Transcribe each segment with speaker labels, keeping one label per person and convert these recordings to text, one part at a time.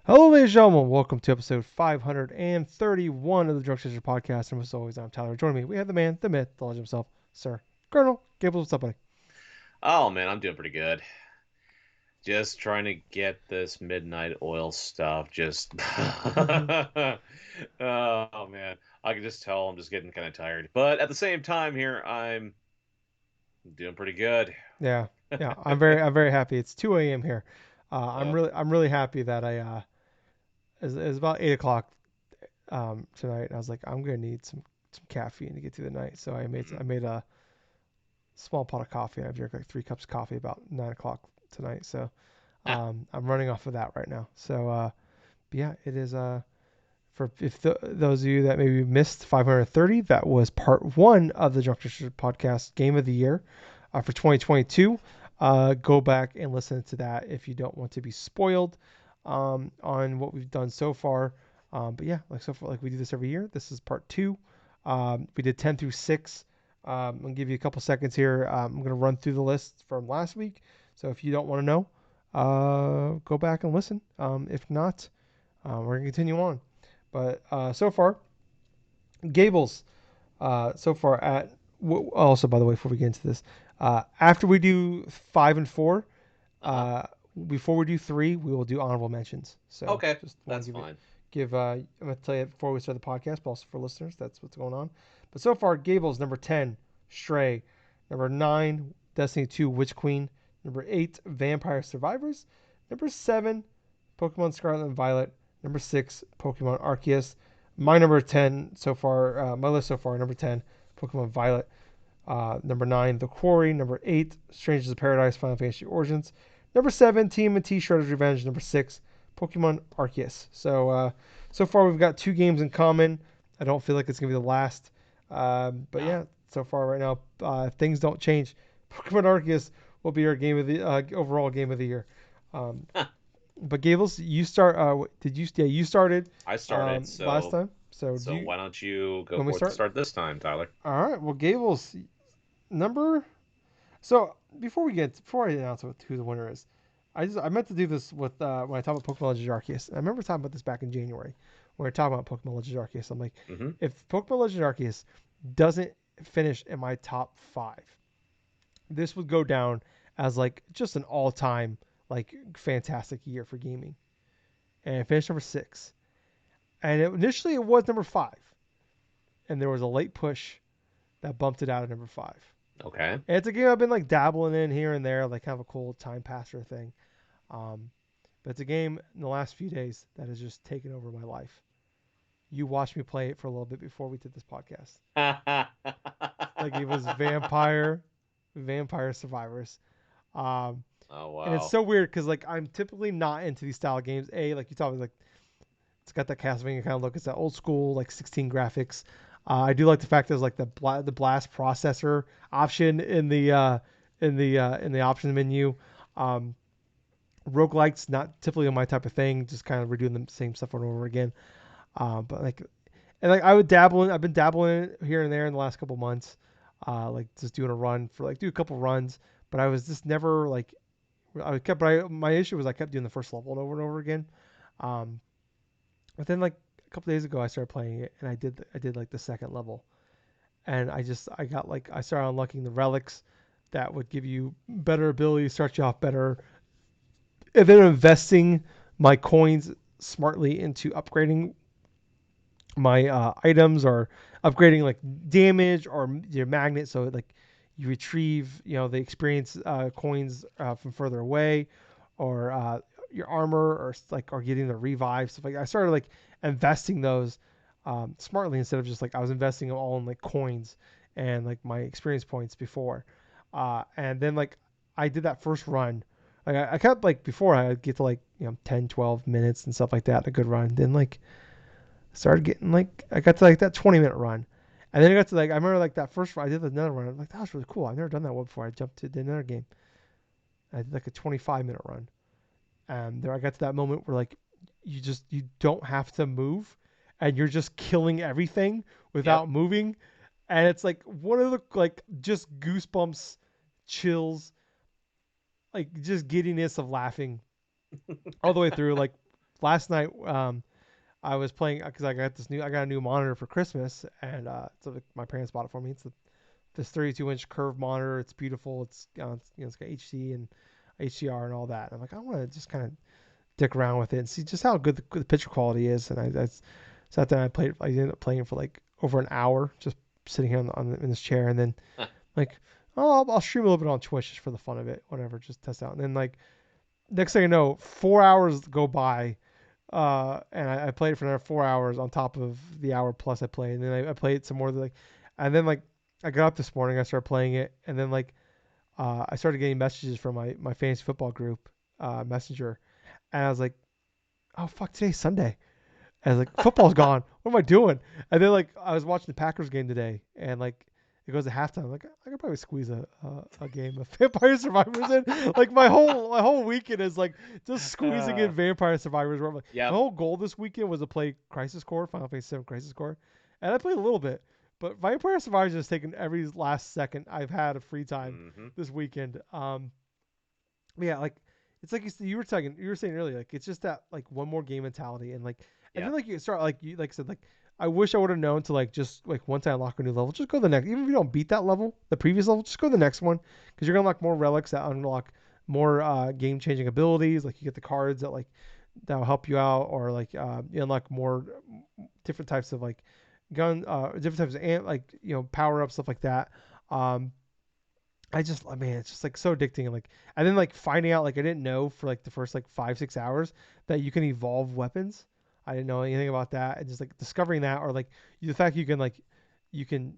Speaker 1: Hello, ladies and gentlemen. Welcome to episode 531 of the DrunkNerds podcast. And as always, I'm Tyler. Joining me, we have the man, the myth, the legend himself, Sir Colonel Gable. What's up, buddy?
Speaker 2: Oh man, I'm doing pretty good. Just trying to get this midnight oil stuff. Just oh man, I can just tell I'm just getting kind of tired. But at the same time, here I'm doing pretty good.
Speaker 1: yeah, yeah. I'm very happy. It's 2 a.m. here.
Speaker 2: Uh,
Speaker 1: I'm really happy that it's about 8 o'clock tonight. And I was like, I'm gonna need some caffeine to get through the night. So I
Speaker 2: mhm.
Speaker 1: made a small pot of coffee. I drank like 3 cups of coffee about 9 o'clock tonight. So
Speaker 2: Ah,
Speaker 1: I'm running off of that right now. So but yeah, it is for if those of you that maybe missed 530, that was part one of the Drunk Nerds podcast Game of the Year for 2022. Go back and listen to that if you don't want to be spoiled on what we've done so far. But yeah, like so far, like we do this every year. This is part two. We did 10 through 6. I'm gonna give you a couple seconds here. I'm gonna run through the list from last week. So if you don't want to know, go back and listen. If not, we're gonna continue on. But so far, Gables, so far at also by the way, before we get into this, after we do 5 and 4,
Speaker 2: uh-huh.
Speaker 1: uh, before we do 3, we will do honorable mentions. So
Speaker 2: Okay,
Speaker 1: just want
Speaker 2: that's
Speaker 1: to
Speaker 2: fine.
Speaker 1: give. I'm gonna tell you before we start the podcast, but also for listeners, that's what's going on. But so far, Gables number 10, Stray, number 9, Destiny 2, Witch Queen, number 8, Vampire Survivors, number 7, Pokemon Scarlet and Violet, number 6, Pokemon Arceus. My number 10 so far, my list so far, number 10, Pokemon Violet. Number 9, The Quarry. Number 8, Strangers of Paradise, Final Fantasy Origins. Number 7, Team and T Shredder's Revenge. Number 6, Pokemon Arceus. So far we've got 2 games in common. I don't feel like it's gonna be the last. But
Speaker 2: No.
Speaker 1: yeah, so far right now, if things don't change, Pokemon Arceus will be our game of the overall game of the year. Um,
Speaker 2: Huh,
Speaker 1: but Gables, you start. Did you? Yeah, you started
Speaker 2: I started,
Speaker 1: last
Speaker 2: so
Speaker 1: time. So do
Speaker 2: so
Speaker 1: you?
Speaker 2: why don't you go
Speaker 1: When we
Speaker 2: forth and
Speaker 1: start?
Speaker 2: start this time, Tyler?
Speaker 1: All right. Well, Gables, number. So before I announce who the winner is, I meant to do this with when I talk about Pokemon Legends Arceus. I remember talking about this back in January when we were talking about Pokemon Legends Arceus. I'm like,
Speaker 2: Mm-hmm.
Speaker 1: if Pokemon Legends Arceus doesn't finish in my top 5, this would go down as like just an all-time like fantastic year for gaming. And it finished number 6. And initially it was number 5, and there was a late push that bumped it out of number 5.
Speaker 2: Okay.
Speaker 1: And it's a game I've been like dabbling in here and there, like kind of a cool time passer thing. Um, but it's a game in the last few days that has just taken over my life. You watched me play it for a little bit before we did this podcast. Like it was Vampire Survivors. Um,
Speaker 2: Oh
Speaker 1: and it's
Speaker 2: wow.
Speaker 1: so weird because like I'm typically not into these style games. Like you talk, like it's got that Castlevania kind of look. It's that old school like 16 graphics. I do like the fact there's like the blast processor option in the options menu. Um, Roguelikes not typically my type of thing, just kind of redoing the same stuff over and over again. But like and like I've been dabbling in it here and there in the last couple months. Like just doing a run for like do a couple runs, but I was just never like my issue was I kept doing the first level over and over again. Um, but then like a couple days ago I started playing it and I did like the second level, and I got like I started unlocking the relics that would give you better ability, start you off better, and then investing my coins smartly into upgrading my items or upgrading like damage or your magnet, so like you retrieve the experience coins from further away, or your armor, or like or getting the revive stuff. Like I started like investing those smartly instead of just like I was investing them all in like coins and like my experience points before, and then like I did that first run. Like I kept like before I'd get to like 10 12 minutes and stuff like that, a good run. Then like started getting like I got to like that 20-minute run, and then I got to like I remember like that first run I did another run. I'm like that was really cool. I've never done that one before. I jumped to another game. I did like a 25-minute run, and there I got to that moment where like you don't have to move, and you're just killing everything
Speaker 2: Yep.
Speaker 1: without moving, and it's like one of the like just goosebumps, chills, like just giddiness of laughing all the way through. Like last night I was playing because I got a new monitor for Christmas, and so my parents bought it for me. It's this 32-inch curved monitor. It's beautiful. It's got HD and HDR and all that. And I'm like, I want to just kind of dick around with it and see just how good the picture quality is. And I sat there and I ended up playing for like over an hour, just sitting here in this chair, and then like, oh, I'll stream a little bit on Twitch just for the fun of it, whatever, just test out. And then like next thing you know, 4 hours go by, and I played it for another 4 hours on top of the hour plus I played, and then I played some more like, and then like I got up this morning, I started playing it, and then like I started getting messages from my fantasy football group messenger, and I was like, oh fuck, today's Sunday. And I was like, football's gone. What am I doing? And then like I was watching the Packers game today, and like it goes to halftime. I'm like I could probably squeeze a game of Vampire Survivors in. Like my whole weekend is like just squeezing in Vampire Survivors. Where I'm like, my
Speaker 2: Yep.
Speaker 1: whole goal this weekend was to play Crisis Core, Final Fantasy 7 Crisis Core, and I played a little bit. But Vampire Survivors has taken every last second I've had of free time
Speaker 2: Mm-hmm.
Speaker 1: this weekend. Yeah, like it's like you were saying earlier, like it's just that like one more game mentality, and like and then
Speaker 2: Yep.
Speaker 1: like you start like you like I said, like I wish I would have known to like just like once I unlock a new level, just go to the next. Even if you don't beat that level, the previous level, just go to the next one because you're gonna unlock more relics that unlock more game changing abilities. Like you get the cards that like that will help you out, or like you unlock more different types of like different types of like power ups, stuff like that. Um, I mean, it's just like so addicting, and then like finding out like I didn't know for like the first like 5-6 hours that you can evolve weapons. I didn't know anything about that, and just like discovering that, or like the fact you can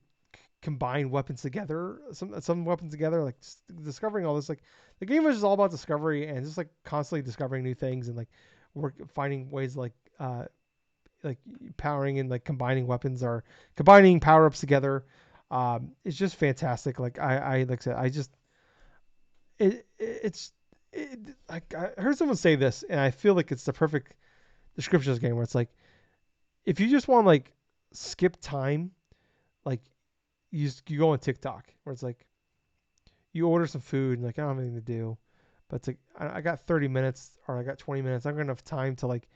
Speaker 1: combine weapons together, some weapons together, like discovering all this. Like the game was just all about discovery and just like constantly discovering new things and like finding ways like powering and like combining weapons or combining power ups together. It's just fantastic. Like I said, I just it's like I heard someone say this, and I feel like it's the perfect description of this game where it's like if you just want to like skip time, like you go on TikTok where it's like you order some food and like I don't have anything to do, but it's like I got 30 minutes or I got 20 minutes. I don't got enough time to like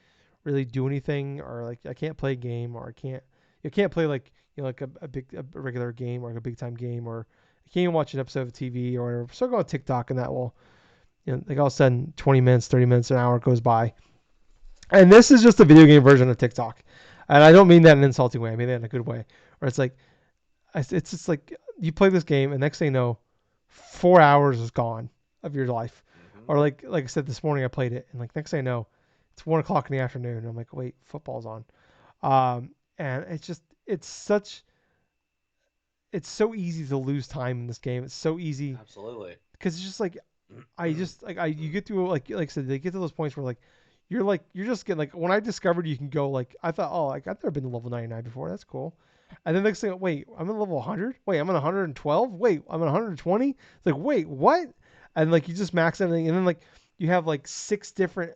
Speaker 1: really do anything, or like I can't play a game, or you can't play like like a regular game or like a big time game, or I can't even watch an episode of TV or whatever. So I go on TikTok and that will like all of a sudden 20 minutes, 30 minutes, an hour goes by. And this is just a video game version of TikTok. And I don't mean that in an insulting way. I mean that in a good way. Where it's like, it's just like you play this game, and next thing you know, 4 hours is gone of your life.
Speaker 2: Mm-hmm.
Speaker 1: Or like I said this morning, I played it, and like next thing I know, it's 1 o'clock in the afternoon. And I'm like, wait, football's on. And it's so easy to lose time in this game. It's so easy
Speaker 2: Absolutely.
Speaker 1: because it's just like I just like I you get through like I said, they get to those points where you're just getting like when I discovered you can go like I thought, oh, like I've never been to level 99 before, that's cool. And then next thing, wait, I'm at level 100. Wait, I'm at 112. Wait, I'm at 120. It's like, wait, what? And like you just max everything, and then like you have like six different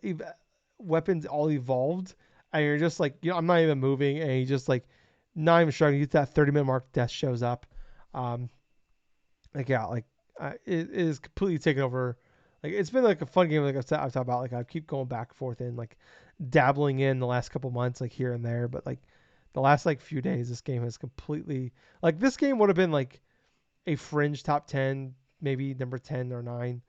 Speaker 1: weapons all evolved, and you're just like, I'm not even moving, and you just like not even struggling. You get to that 30-minute mark, death shows up. Um, like yeah, like it is completely taken over. Like it's been like a fun game. Like I've talked about. Like I keep going back and forth and like dabbling in the last couple months, like here and there. But like the last like few days, this game has completely like this game would have been like a fringe top 10, maybe number 10 or 9.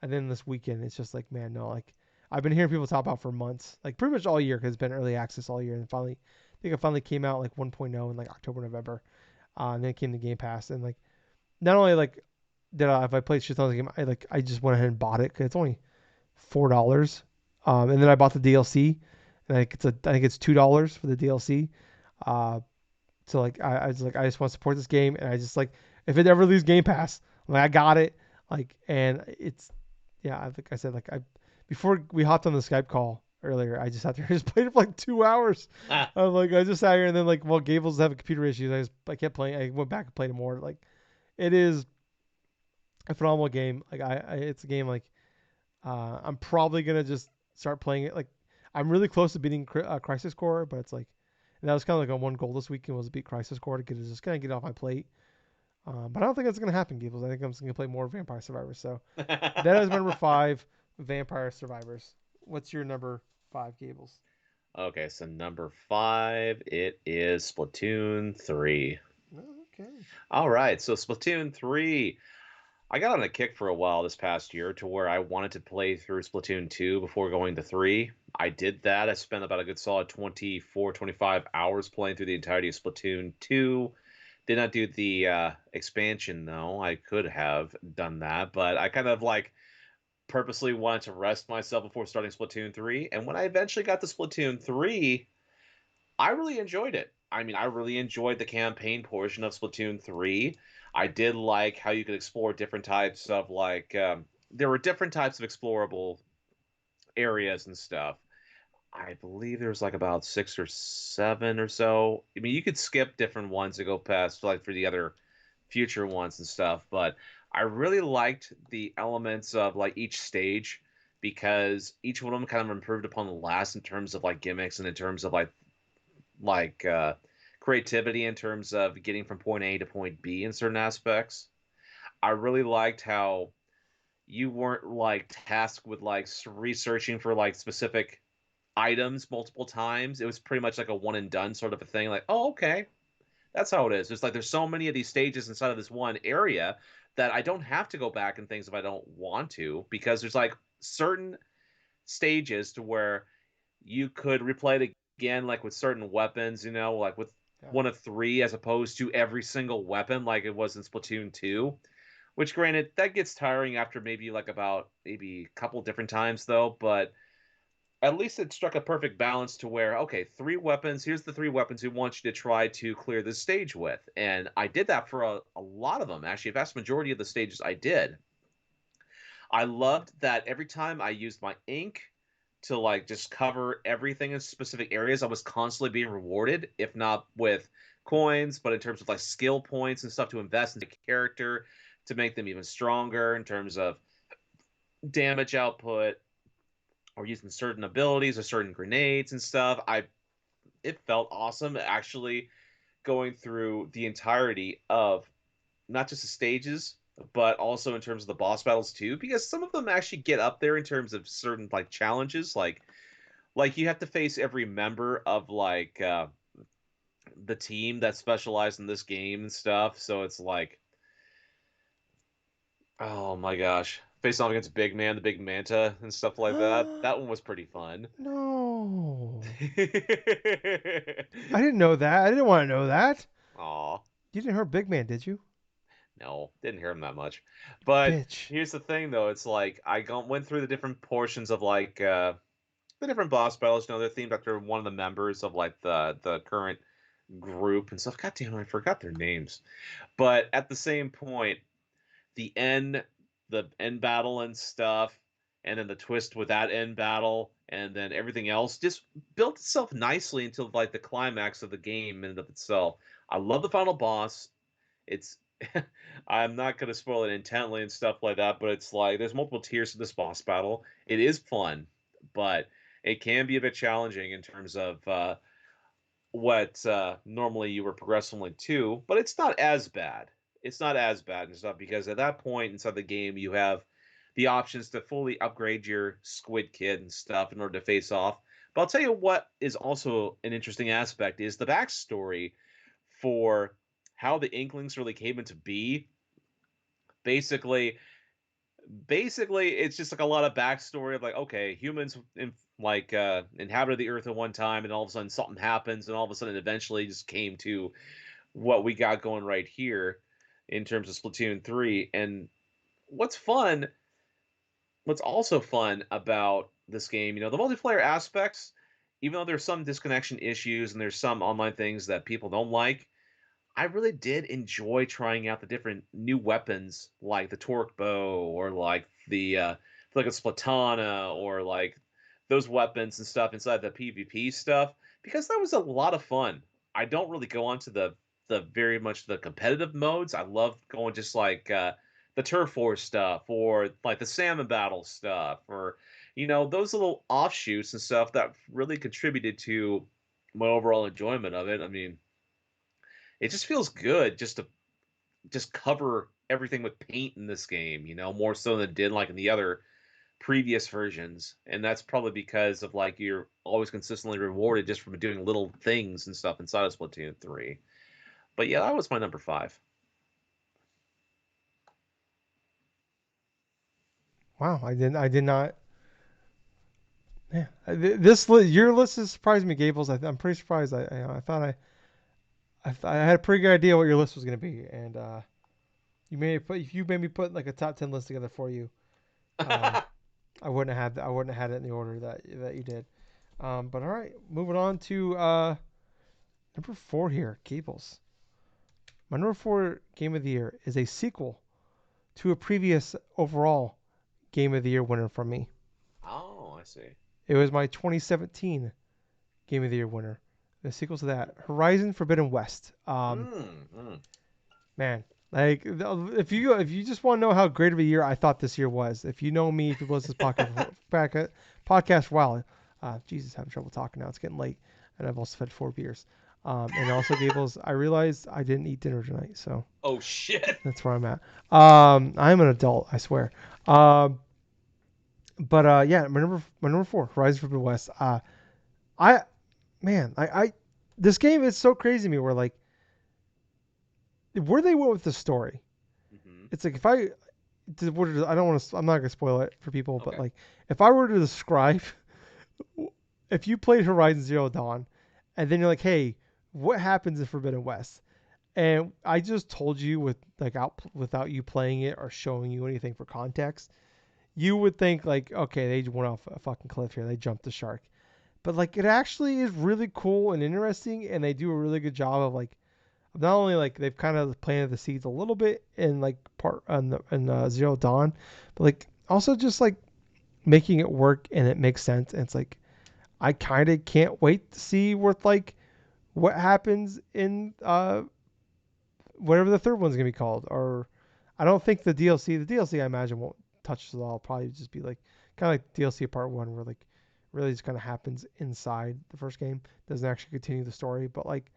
Speaker 1: And then this weekend, it's just like man, no. Like I've been hearing people talk about for months, like pretty much all year, because it's been early access all year, and finally, I think it finally came out like 1.0 in like October, November, and then it came to Game Pass, and like not only like did I if I played shit tons of game, I just went ahead and bought it because it's only $4. And then I bought the DLC, and like I think it's $2 for the DLC. Uh, so like I was like I just want to support this game, and I just like if it ever leaves Game Pass, I'm like I got it. Like and it's yeah, I think I said like I before we hopped on the Skype call earlier, I just sat there and just played it for like 2 hours.
Speaker 2: Ah,
Speaker 1: I'm like I just sat here, and then like well Gable's having computer issues. I kept playing. I went back and played it more. Like it is a phenomenal game. Like it's a game like I'm probably gonna just start playing it. Like I'm really close to beating Crisis Core, but it's like and that was kind of like a one goal this weekend was to beat Crisis Core to get it just kind of get it off my plate. But I don't think that's gonna happen, Gables. I think I'm just gonna play more Vampire Survivors. So that is my number 5, Vampire Survivors. What's your number 5, Gables?
Speaker 2: Okay, so number 5, it is Splatoon 3.
Speaker 1: Okay.
Speaker 2: All right, so Splatoon 3. I got on a kick for a while this past year to where I wanted to play through Splatoon 2 before going to 3. I did that. I spent about a good solid 24, 25 hours playing through the entirety of Splatoon 2. Did not do the expansion, though. I could have done that, but I kind of like purposely wanted to rest myself before starting Splatoon 3. And when I eventually got to Splatoon 3, I really enjoyed it. I mean, I really enjoyed the campaign portion of Splatoon 3. I did like how you could explore different types of there were different types of explorable areas and stuff. I believe there was like about 6 or 7 or so. I mean, you could skip different ones to go past like for the other future ones and stuff, but I really liked the elements of like each stage because each one of them kind of improved upon the last in terms of like gimmicks and in terms of like creativity in terms of getting from point A to point B in certain aspects. I really liked how you weren't like tasked with like researching for like specific items multiple times. It was pretty much like a one and done sort of a thing. Like, oh, okay, that's how it is. It's like there's so many of these stages inside of this one area that I don't have to go back and things if I don't want to because there's like certain stages to where you could replay it again, like with certain weapons, like with
Speaker 1: Yeah.
Speaker 2: one of three as opposed to every single weapon like it was in Splatoon 2. Which, granted, that gets tiring after maybe like about maybe a couple different times, though. But at least it struck a perfect balance to where, okay, three weapons. Here's the three weapons we want you to try to clear this stage with. And I did that for a lot of them. Actually, a vast majority of the stages I did. I loved that every time I used my ink to like just cover everything in specific areas, I was constantly being rewarded, if not with coins, but in terms of like skill points and stuff to invest in the character to make them even stronger in terms of damage output or using certain abilities or certain grenades and stuff. It felt awesome actually going through the entirety of not just the stages, but also in terms of the boss battles too, because some of them actually get up there in terms of certain like challenges, like you have to face every member of the team that specialized in this game and stuff. So it's like, oh my gosh, face off against Big Man, the Big Manta, and stuff like that. That one was pretty fun.
Speaker 1: No. I didn't know that. I didn't want to know that.
Speaker 2: Aw.
Speaker 1: You didn't hurt Big Man, did you?
Speaker 2: No, didn't hear him that much. But
Speaker 1: Bitch.
Speaker 2: here's the thing, though. It's like went through the different portions of the different boss battles. They're themed after one of the members of like the current group and stuff. God damn it, I forgot their names. But at the same point, the end, the end battle and stuff, and then the twist with that end battle, and then everything else just built itself nicely until like the climax of the game in and of itself. I love the final boss. It's I'm not going to spoil it intently and stuff like that, but it's like there's multiple tiers to this boss battle. It is fun, but it can be a bit challenging in terms of what normally you were progressively to, but it's not as bad. It's not as bad and stuff because at that point inside the game you have the options to fully upgrade your squid kit and stuff in order to face off. But I'll tell you what is also an interesting aspect is the backstory for how the Inklings really came into be. Basically, basically, it's just like a lot of backstory of like, okay, humans inhabited the Earth at one time, and all of a sudden something happens, and all of a sudden eventually just came to what we got going right here in terms of Splatoon 3. And what's fun, what's also fun about this game, the multiplayer aspects, even though there's some disconnection issues and there's some online things that people don't like, I really did enjoy trying out the different new weapons, like the torque bow, or like like a splatana, or like those weapons and stuff inside the PvP stuff, because that was a lot of fun. I don't really go on to the very much the competitive modes. I love going just like the turf war stuff, or like the salmon battle stuff, or those little offshoots and stuff that really contributed to my overall enjoyment of it. I mean, it just feels good just to just cover everything with paint in this game, more so than it did like in the other previous versions, and that's probably because of like you're always consistently rewarded just from doing little things and stuff inside of Splatoon 3. But yeah, that was my number 5.
Speaker 1: Wow, I did not. Yeah, your list has surprised me, Gables. I'm pretty surprised. I thought I had a pretty good idea what your list was gonna be, and you made put if you made me put like a top 10 list together for you, um, I wouldn't have had it in the order that you did. But all right, moving on to number 4 here, Gables. My number 4 game of the year is a sequel to a previous overall game of the year winner from me.
Speaker 2: Oh, I see.
Speaker 1: It was my 2017 game of the year winner. The sequel to that, Horizon Forbidden West.
Speaker 2: Mm.
Speaker 1: Man, like if you just want to know how great of a year I thought this year was, if you know me, if you listen to this podcast, wow, Jesus, having trouble talking now. It's getting late, and I've also had 4 beers. And also, Gables, I realized I didn't eat dinner tonight, so
Speaker 2: Oh shit.
Speaker 1: that's where I'm at. I'm an adult, I swear. But yeah, my number 4, Horizon Forbidden West. I man, I this game is so crazy to me. Where like where they went with the story.
Speaker 2: Hmm.
Speaker 1: It's like if I I don't want to. I'm not gonna spoil it for people, but
Speaker 2: Okay.
Speaker 1: like if I were to describe, if you played Horizon Zero Dawn, and then you're like, hey, what happens in Forbidden West? And I just told you without you playing it or showing you anything for context, you would think like, okay, they went off a fucking cliff here. They jumped the shark. But like it actually is really cool and interesting, and they do a really good job of like not only like they've kind of planted the seeds a little bit in like part on the in Zero Dawn, but like also just like making it work and it makes sense. And it's like I kind of can't wait to see what happens in whatever the third one's gonna be called. Or I don't think the DLC I imagine won't touch it all. Probably just be like kind of like DLC part one where like really just kind of happens inside the first game, doesn't actually continue the story. But like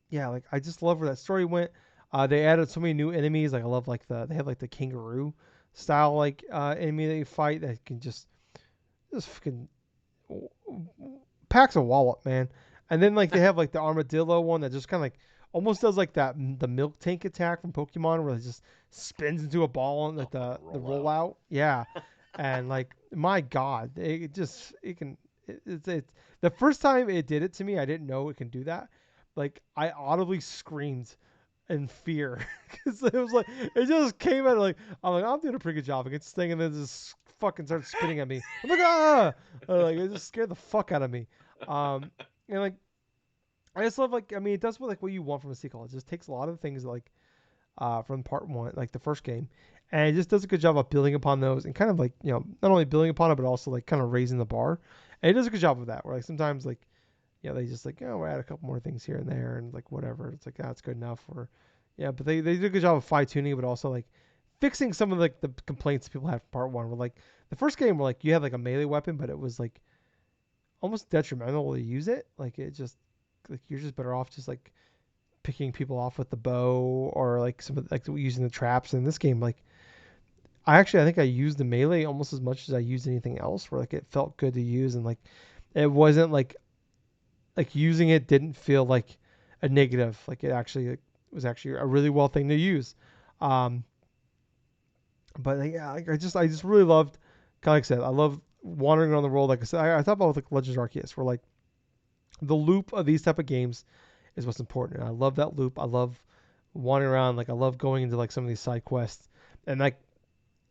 Speaker 1: yeah, like I just love where that story went. They added so many new enemies. Like I love like they have like the kangaroo style like enemy that you fight that can just fucking packs a wallop, man. And then like they have like the armadillo one that just kind of like almost does like the milk tank attack from Pokemon where it just spins into a ball and
Speaker 2: Oh,
Speaker 1: like the
Speaker 2: rollout.
Speaker 1: rollout. Yeah, and like my God, it just it can it's the first time it did it to me, I didn't know it can do that. Like I audibly screamed in fear because it was like it just came out like I'm doing a pretty good job against this thing and then just fucking started spitting at me. I'm like like it just scared the fuck out of me. And like I just love like I mean it does what you want from a sequel. It just takes a lot of things like from part one, like the first game, and it just does a good job of building upon those and kind of like not only building upon it but also like kind of raising the bar. And it does a good job of that. Where like sometimes like they just like we'll add a couple more things here and there and like whatever. It's like it's good enough. Or but they do a good job of fine tuning it, but also like fixing some of like the complaints people had from part one. Where like the first game where like you had like a melee weapon, but it was like almost detrimental to use it. Like it just like you're just better off just like picking people off with the bow or like some of like using the traps. In this game, like I think I used the melee almost as much as I used anything else. Where like it felt good to use and like it wasn't like using it didn't feel like a negative. Like it actually was actually a really well thing to use. Um, but yeah, like I just really loved. Kind of like I said, I love wandering around the world. Like I said, I thought about with like Legends Arceus, where like the loop of these type of games is what's important. And I love that loop. I love wandering around. Like I love going into like some of these side quests. And like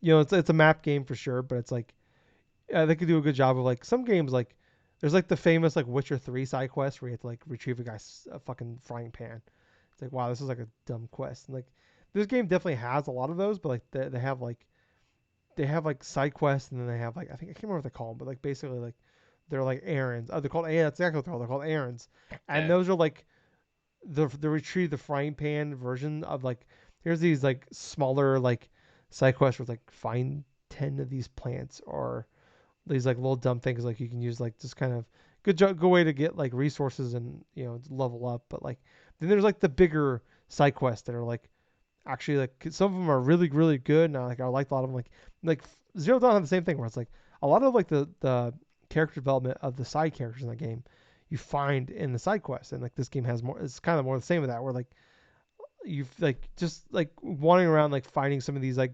Speaker 1: it's a map game for sure, but it's like they could do a good job of like some games like there's like the famous like Witcher 3 side quest where you have to like retrieve a guy's fucking frying pan. It's like wow, this is like a dumb quest. And like this game definitely has a lot of those, but like they have like side quests and then they have like I think I can't remember what they call them, but like basically like they're like errands. Oh, they're called that's exactly what they're called. They're called errands, and
Speaker 2: Okay.
Speaker 1: those are like the retrieve the frying pan version of like here's these like smaller like side quests where it's like find 10 of these plants or these like little dumb things like you can use like just kind of good way to get like resources and level up. But like then there's like the bigger side quests that are like actually like some of them are really good and I like a lot of them like Zero Dawn had the same thing where it's like a lot of like the character development of the side characters in the game you find in the side quests, and like this game has more. It's kind of more the same with that, where like you like just like wandering around like finding some of these like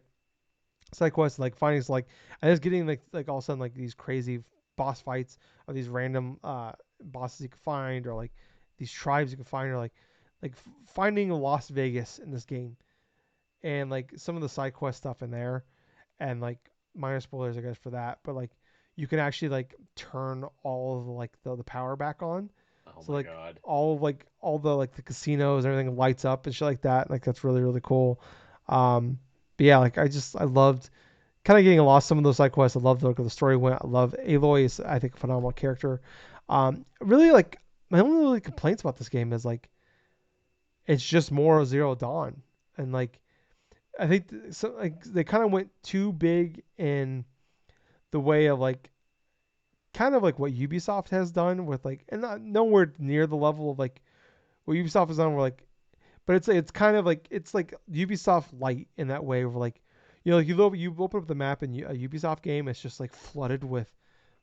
Speaker 1: side quests, like finding like and just getting like all of a sudden like these crazy boss fights or these random bosses you can find, or like these tribes you can find, or like finding Las Vegas in this game, and like some of the side quest stuff in there, and like minor spoilers I guess for that, but like you can actually like turn all of the power back on,
Speaker 2: Oh
Speaker 1: so
Speaker 2: my
Speaker 1: like
Speaker 2: god.
Speaker 1: all the like the casinos and everything lights up and shit like that. Like that's really really cool. um but yeah, like I loved kind of getting lost some of those side quests. I love the story went. I love Aloy is I think a phenomenal character. Really like my only really complaints about this game is like it's just more Zero Dawn, and like I think so like they kind of went too big in the way of like kind of like what Ubisoft has done with like, and not nowhere near the level of like what Ubisoft has done where like, but it's kind of like it's like Ubisoft light in that way where like like you open up the map in a Ubisoft game, it's just like flooded with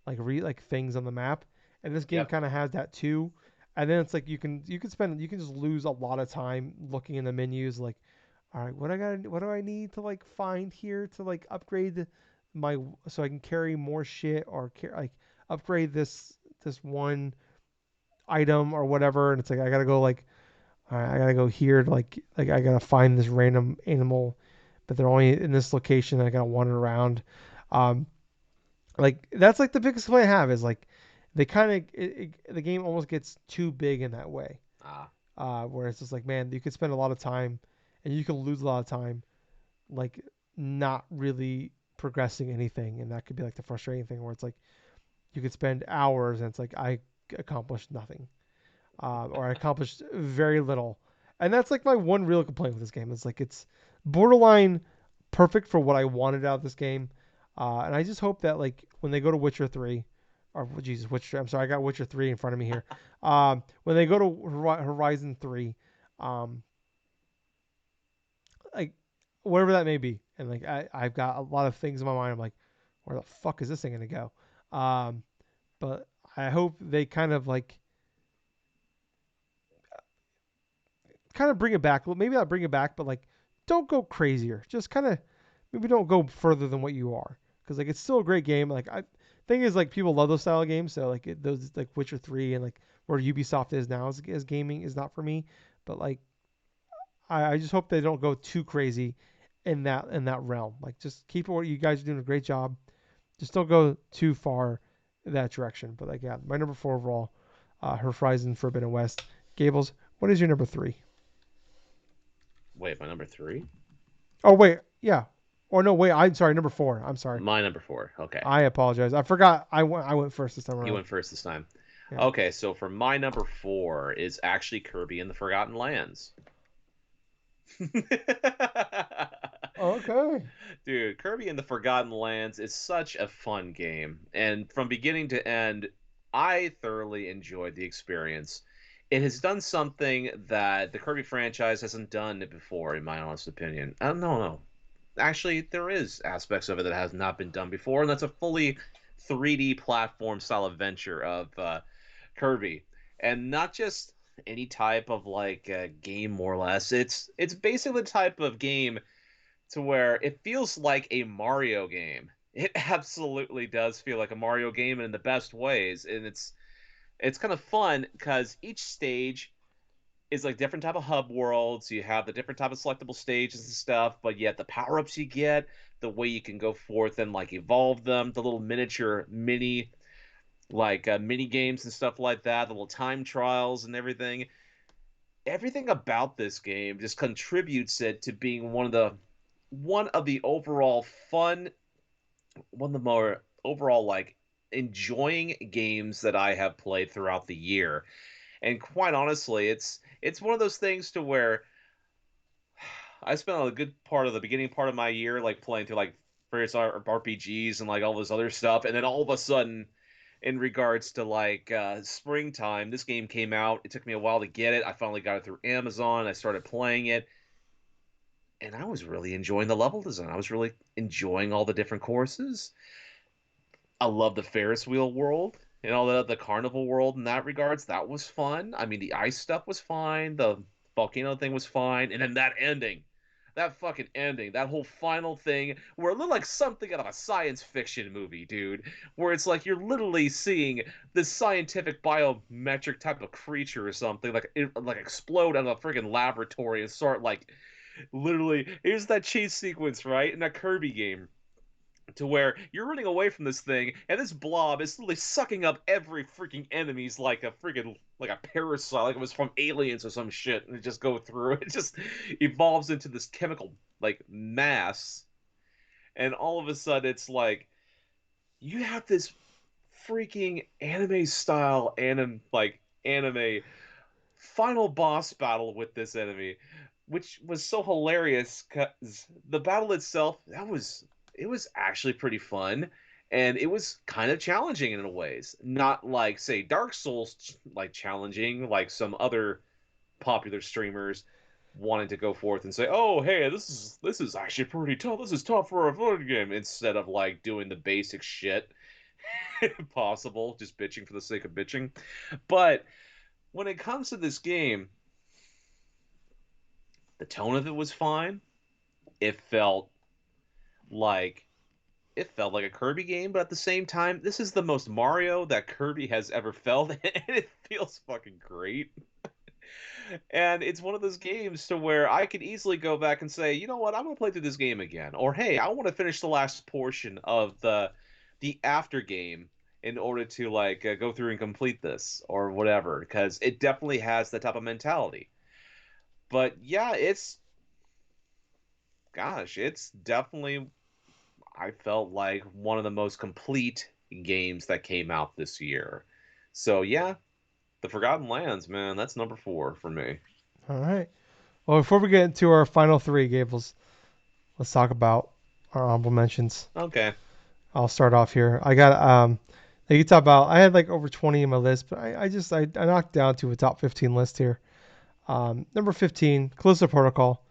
Speaker 1: like things on the map, and this game
Speaker 2: Yep.
Speaker 1: kind of has that too. And then it's like you can just lose a lot of time looking in the menus like, all right, what do I need to like find here to like upgrade my so I can carry more shit, or like upgrade this one item or whatever. And it's like I gotta go like, all right, I gotta go here to like I gotta find this random animal, but they're only in this location. And I gotta wander around. um like that's like the biggest complaint I have is like they kind of the game almost gets too big in that way,
Speaker 2: Ah.
Speaker 1: where it's just like, man, you could spend a lot of time and you can lose a lot of time like not really progressing anything, and that could be like the frustrating thing where it's like you could spend hours and it's like I accomplished nothing, or I accomplished very little. And that's like my one real complaint with this game. It's like it's borderline perfect for what I wanted out of this game. And I just hope that like when they go to Witcher 3, or Jesus, Witcher, I'm sorry, I got Witcher 3 in front of me here. When they go to Horizon 3, um, like whatever that may be, and like I've got a lot of things in my mind. I'm like, where the fuck is this thing gonna go? Um, but I hope they kind of bring it back. Well, maybe not bring it back, but like don't go crazier. Just kind of maybe don't go further than what you are, because like it's still a great game. Like I thing is like people love those style of games, so like those like Witcher 3 and like where Ubisoft is now as gaming is not for me. But like I just hope they don't go too crazy in that realm. Like just keep it what you guys are doing a great job. Just don't go too far in that direction. But like yeah, my number 4 overall, Horizon Forbidden West. Gables, what is your number 3?
Speaker 2: Wait, my number three?
Speaker 1: Oh wait, yeah. Or no, wait. I'm sorry. Number 4. I'm sorry.
Speaker 2: My number four. Okay.
Speaker 1: I apologize. I forgot. I went first this time
Speaker 2: You
Speaker 1: around.
Speaker 2: went first this time.
Speaker 1: Yeah.
Speaker 2: Okay, so for my number four is actually Kirby and the Forgotten Lands.
Speaker 1: Okay.
Speaker 2: Dude, Kirby and the Forgotten Lands is such a fun game. And from beginning to end, I thoroughly enjoyed the experience. It has done something that the Kirby franchise hasn't done before, in my honest opinion. No. Actually, there is aspects of it that has not been done before, and that's a fully 3D platform style adventure of Kirby. And not just any type of like game, more or less. It's basically the type of game to where it feels like a Mario game. It absolutely does feel like a Mario game, and in the best ways. And it's kind of fun because each stage is like different type of hub worlds. You have the different type of selectable stages and stuff, but yet the power ups you get, the way you can go forth and like evolve them, the little miniature mini games and stuff like that, the little time trials and everything. Everything about this game just contributes it to being one of the overall fun, one of the more overall like enjoying games that I have played throughout the year. And quite honestly, it's one of those things to where I spent a good part of the beginning part of my year like playing through like various RPGs and like all this other stuff, and then all of a sudden, in regards to like springtime, this game came out. It took me a while to get it. I finally got it through Amazon. I started playing it. and I was really enjoying the level design. I was really enjoying all the different courses. I love the Ferris wheel world and all the carnival world in that regards. That was fun. I mean, the ice stuff was fine. The volcano thing was fine. And then that ending, that fucking ending, that whole final thing where it looked like something out of a science fiction movie, dude. Where it's like you're literally seeing this scientific biometric type of creature or something like explode out of a freaking laboratory and start like literally. Here's that chase sequence, right, in a Kirby game to where you're running away from this thing, and this blob is literally sucking up every freaking enemies like a freaking like a parasite, like it was from aliens or some shit, and it just go through. It just evolves into this chemical like mass, and all of a sudden it's like you have this freaking anime style anime final boss battle with this enemy, which was so hilarious because the battle itself it was actually pretty fun, and it was kind of challenging in ways. Not like say Dark Souls like challenging like some other popular streamers wanted to go forth and say, "Oh, hey, this is actually pretty tough. This is tough for a fun game," instead of like doing the basic shit possible, just bitching for the sake of bitching. But when it comes to this game, the tone of it was fine. It felt like it felt like a Kirby game, but at the same time, this is the most Mario that Kirby has ever felt, and it feels fucking great. And it's one of those games to where I could easily go back and say, you know what, I'm gonna play through this game again, or hey, I want to finish the last portion of the after game in order to like go through and complete this or whatever, because it definitely has that type of mentality. But yeah, it's definitely I felt like one of the most complete games that came out this year. So yeah, The Forgotten Lands, man, that's number 4 for me.
Speaker 1: All right. Well, before we get into our final three, Gables, let's talk about our honorable mentions.
Speaker 2: Okay.
Speaker 1: I'll start off here. I got like you talk about. I had like over 20 in my list, but I knocked down to a top 15 list here. Number 15, Callisto Protocol.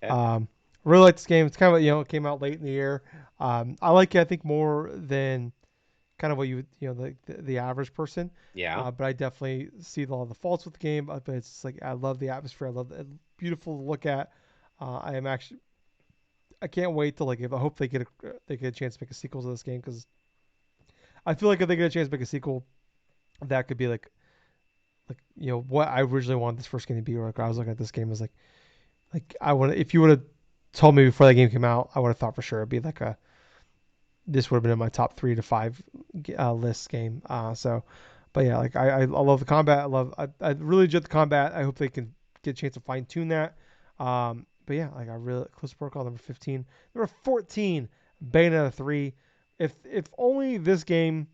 Speaker 2: Okay.
Speaker 1: Really like this game. It's kind of it came out late in the year. I like it. I think more than kind of what the average person.
Speaker 2: Yeah.
Speaker 1: But I definitely see all the faults with the game. But it's like I love the atmosphere. I love it. Beautiful to look at. I am actually I can't wait to like if I hope they get a chance to make a sequel to this game because I feel like if they get a chance to make a sequel, that could be like what I originally wanted this first game to be. Or like I was looking at this game as like I want if you would have told me before that game came out, I would have thought for sure it'd be like a this would have been in my top 3 to 5 list game. But yeah, like I love the combat. I really enjoyed the combat. I hope they can get a chance to fine tune that. But yeah, like I really close protocol number 15, number 14, Bayonetta 3. If only this game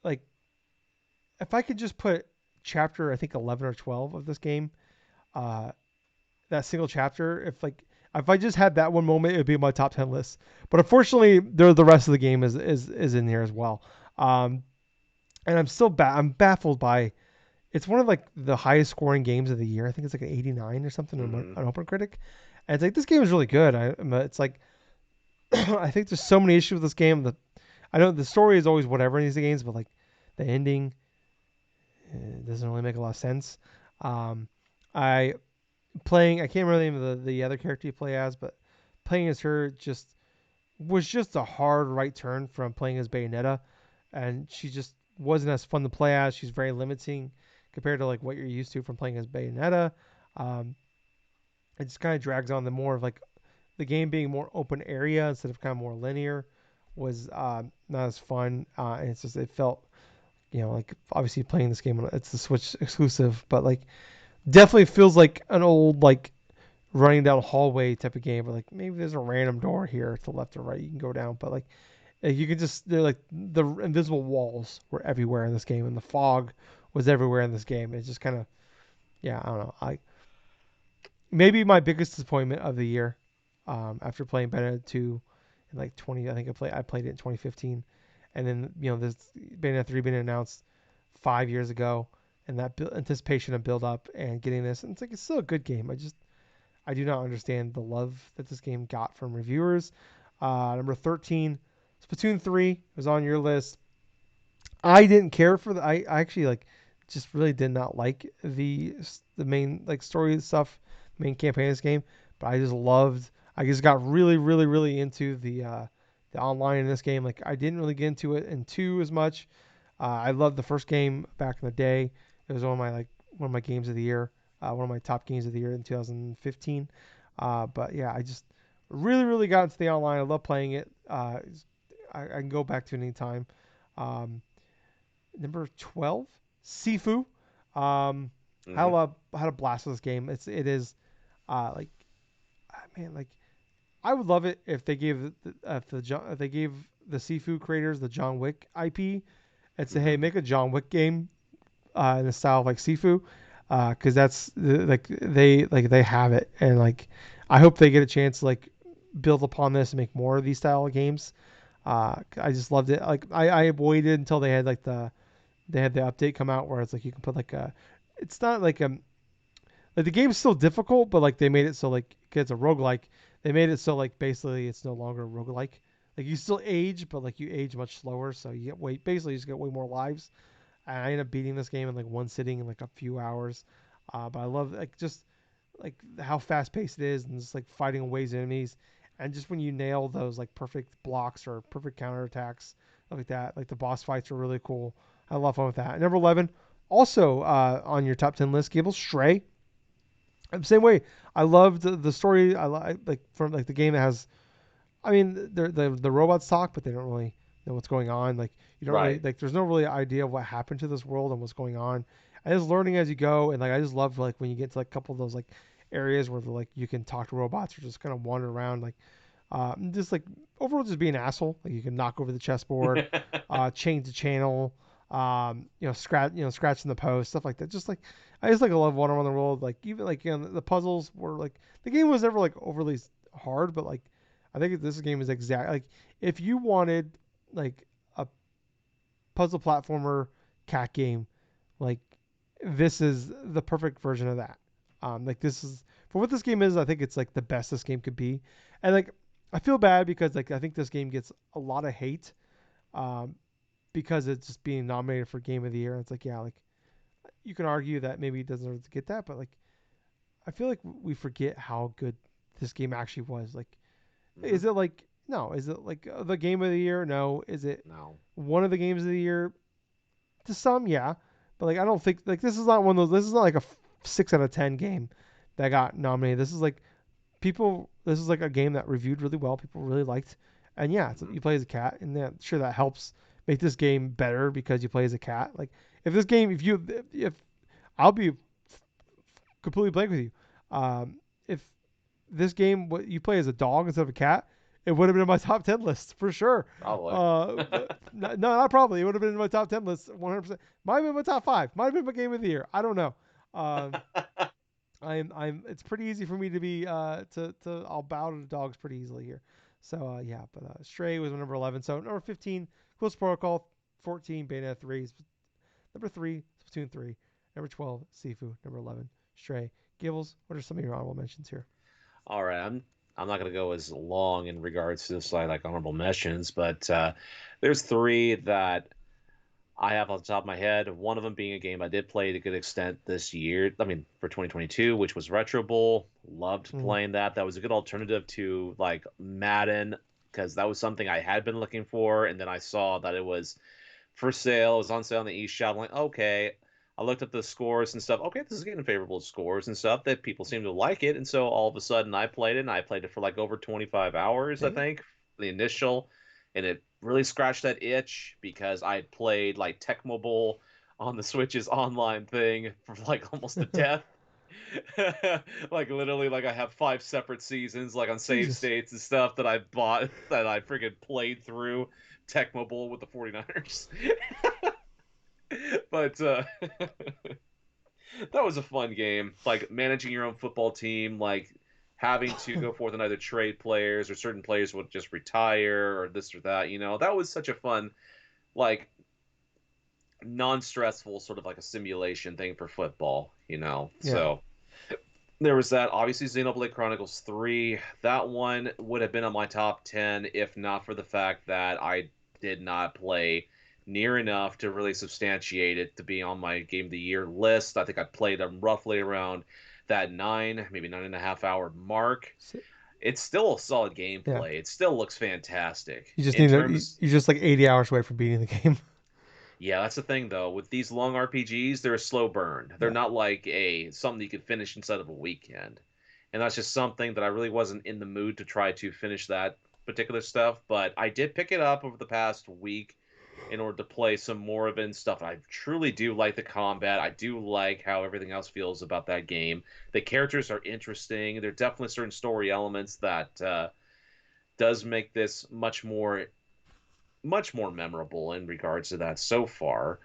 Speaker 1: like if I could just put chapter I think 11 or 12 of this game, uh, that single chapter, if I just had that one moment, it would be my top 10 list. But unfortunately, the rest of the game is in here as well. Um, and I'm baffled by it's one of like the highest scoring games of the year. I think it's like an 89 or something on
Speaker 2: Mm-hmm.
Speaker 1: an Open Critic. And it's like this game is really good. It's like I think there's so many issues with this game. I know the story is always whatever in these games, but like the ending doesn't really make a lot of sense. Um, I I can't remember the name of the other character you play as, but playing as her was just a hard right turn from playing as Bayonetta, and she just wasn't as fun to play as. She's very limiting compared to like what you're used to from playing as Bayonetta. Um, it just kind of drags on the more of like the game being more open area instead of kind of more linear was not as fun. And it's just it felt like obviously playing this game it's the Switch exclusive, but like definitely feels like an old like running down a hallway type of game where like maybe there's a random door here to the left or right you can go down, but like you can just they're like the invisible walls were everywhere in this game and the fog was everywhere in this game. It's just kind of yeah, I don't know. I maybe my biggest disappointment of the year after playing Bayonetta 2 in like 20 I think I played it in 2015 and then this Bayonetta 3 being announced 5 years ago and that anticipation of build up and getting this and it's like it's still a good game. I do not understand the love that this game got from reviewers. Number 13, Splatoon 3 was on your list. I didn't care for the. I actually like just really did not like the main like story stuff, main campaign of this game. But I just loved. I just got really into the online in this game. Like I didn't really get into it in two as much. I loved the first game back in the day. It was one of my games of the year. One of my top games of the year in 2015. But yeah, I just really got into the online. I love playing it. I can go back to it anytime. Um, Number 12, Sifu.
Speaker 2: Hmm.
Speaker 1: I had a blast with this game. It is like man like I would love it if they gave if they gave the Sifu creators the John Wick IP and say, hey,
Speaker 2: Hmm.
Speaker 1: make a John Wick game in the style of like Sifu, because like they have it, and like I hope they get a chance to like build upon this and make more of these style of games. I just loved it. Like I waited until they had the update come out where it's like you can put like a it's not like the game's still difficult, but like they made it so like it's a roguelike. They made it so like basically it's no longer a roguelike. Like you still age, but like you age much slower, so you get way basically you just get way more lives. And I ended up beating this game in like one sitting in like a few hours. But I love like just like how fast paced it is and just like fighting away enemies. And just when you nail those like perfect blocks or perfect counterattacks like that, like the boss fights are really cool. I love fun with that. Number 11, also on your top 10 list, Gable's Stray. Same way. I loved the story. like from like the game that has. I mean, the robots talk, but they don't really know what's going on. Like you don't really
Speaker 2: Right.
Speaker 1: like. There's no really idea of what happened to this world and what's going on. And just learning as you go, and like I just love like when you get to like a couple of those like areas where like you can talk to robots or just kind of wander around like just like overall just be an asshole. Like you can knock over the chessboard, change the channel, scratching the post, stuff like that. Just like I just like I love wandering around the world. Like even like the puzzles were like the game was never like overly hard, but like I think this game is exact like if you wanted like a puzzle platformer cat game, like this is the perfect version of that. Like this is for what this game is. I think it's like the best this game could be, and like I feel bad because like I think this game gets a lot of hate, um, because it's just being nominated for Game of the Year. And it's like yeah, like you can argue that maybe it doesn't deserve to get that, but like I feel like we forget how good this game actually was. Like,
Speaker 2: Hmm.
Speaker 1: is it like no? Is it like the Game of the Year? No. Is it
Speaker 2: No.
Speaker 1: one of the games of the year? To some, yeah, but like I don't think like this is not one of those. This is not like a 6 out of 10 game that got nominated. This is like people. This is like a game that reviewed really well. People really liked, and yeah,
Speaker 2: Hmm.
Speaker 1: you play as a cat, and yeah, sure that helps make this game better because you play as a cat. Like if this game, if I'll be completely blank with you, if this game what you play as a dog instead of a cat, it would have been in my top 10 list for sure.
Speaker 2: Probably.
Speaker 1: But no, not probably. It would have been in my top 10 list 100%. Might have been my top five. Might have been my game of the year. I don't know. Um, I'm. It's pretty easy for me to be to. I'll bow to the dogs pretty easily here. So yeah, but Stray was my number 11. So number 15, Close Protocol. 14, Bayonetta 3. Number 3, Splatoon 3. Number 12, Sifu. Number 11, Stray. Gibbles, what are some of your honorable mentions here?
Speaker 2: All right. I'm not gonna go as long in regards to this like honorable mentions, but there's three that I have off the top of my head. One of them being a game I did play to a good extent this year. I mean, for 2022, which was Retro Bowl. Loved
Speaker 1: Mm,
Speaker 2: playing that. That was a good alternative to like Madden because that was something I had been looking for, and then I saw that it was for sale. It was on sale on the eShop. I'm like, okay. I looked up the scores and stuff. Okay, this is getting favorable scores and stuff that people seem to like it. And so all of a sudden I played it and I played it for like over 25 hours, I
Speaker 1: damn.
Speaker 2: think, the initial. And it really scratched that itch because I had played like Tecmo Bowl on the Switch's online thing for like almost to death. Like literally like I have five separate seasons like on save
Speaker 1: Jesus.
Speaker 2: states and stuff that I bought that I freaking played through Tecmo Bowl with the 49ers. But that was a fun game. Like managing your own football team, like having to go forth and either trade players or certain players would just retire or this or that. That was such a fun, like non-stressful sort of like a simulation thing for football.
Speaker 1: Yeah.
Speaker 2: So There was that, obviously, Xenoblade Chronicles 3. That one would have been on my top 10 if not for the fact that I did not play near enough to really substantiate it to be on my Game of the Year list. I think I played them roughly around that 9, maybe 9.5 hour mark.
Speaker 1: So,
Speaker 2: It's still a solid
Speaker 1: yeah,
Speaker 2: gameplay. It still looks fantastic.
Speaker 1: you just
Speaker 2: In
Speaker 1: need to.
Speaker 2: terms,
Speaker 1: You're just like 80 hours away from beating the game.
Speaker 2: yeah, that's the thing though. With these long RPGs, they're a slow burn. They're
Speaker 1: Yeah.
Speaker 2: not like a something you can finish inside of a weekend. And that's just something that I really wasn't in the mood to try to finish that particular stuff, but I did pick it up over the past week in order to play some more of it and stuff. I truly do like the combat. I do like how everything else feels about that game. The characters are interesting. There are definitely certain story elements that does make this much more memorable in regards to that so far.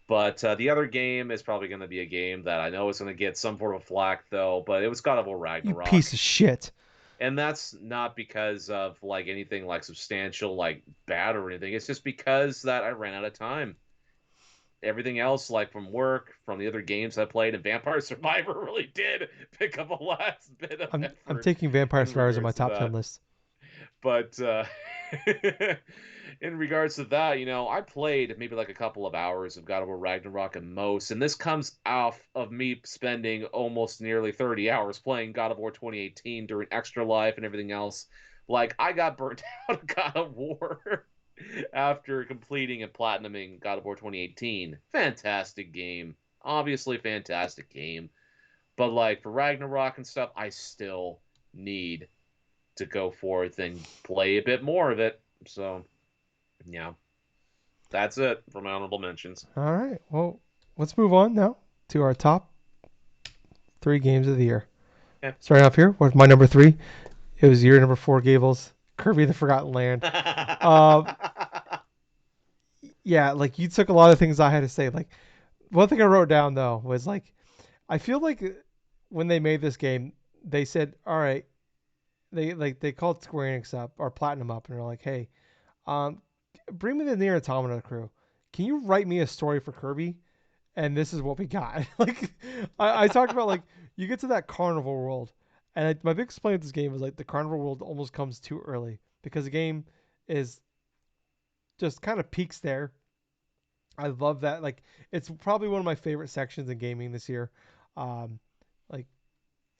Speaker 2: But the other game is probably going to be a game that I know is going to get some form of flack, though. But it was God of War
Speaker 1: You piece
Speaker 2: Ragnarok,
Speaker 1: of shit.
Speaker 2: and that's not because of like anything like substantial, like bad or anything. It's just because that I ran out of time. Everything else, like from work, from the other games I played, and Vampire Survivor really did pick up a last bit of
Speaker 1: I'm
Speaker 2: effort
Speaker 1: taking Vampire
Speaker 2: in
Speaker 1: Survivors on my
Speaker 2: regards to
Speaker 1: top 10
Speaker 2: that.
Speaker 1: list.
Speaker 2: But in regards to that, I played maybe like a couple of hours of God of War Ragnarok at most, and this comes off of me spending almost nearly 30 hours playing God of War 2018 during Extra Life and everything else. Like, I got burnt out of God of War after completing and platinuming God of War 2018. Fantastic game. Obviously, fantastic game. But, like, for Ragnarok and stuff, I still need to go forth and play a bit more of it. So, yeah, that's it for my honorable mentions.
Speaker 1: All right. Well, let's move on now to our top 3 games of the year.
Speaker 2: Yeah.
Speaker 1: Starting off here with my number 3. It was year number 4, Gables. Kirby the Forgotten Land. Uh, yeah, like you took a lot of things I had to say. Like one thing I wrote down though was like I feel like when they made this game, they said, all right, they called Square Enix up or Platinum up, and they're like, hey, um, bring me the Near Automata crew. Can you write me a story for Kirby? And this is what we got. Like I talked about, like you get to that carnival world, and my big complaint with this game is like the carnival world almost comes too early because the game is just kind of peaks there. I love that. Like it's probably one of my favorite sections in gaming this year. Um, like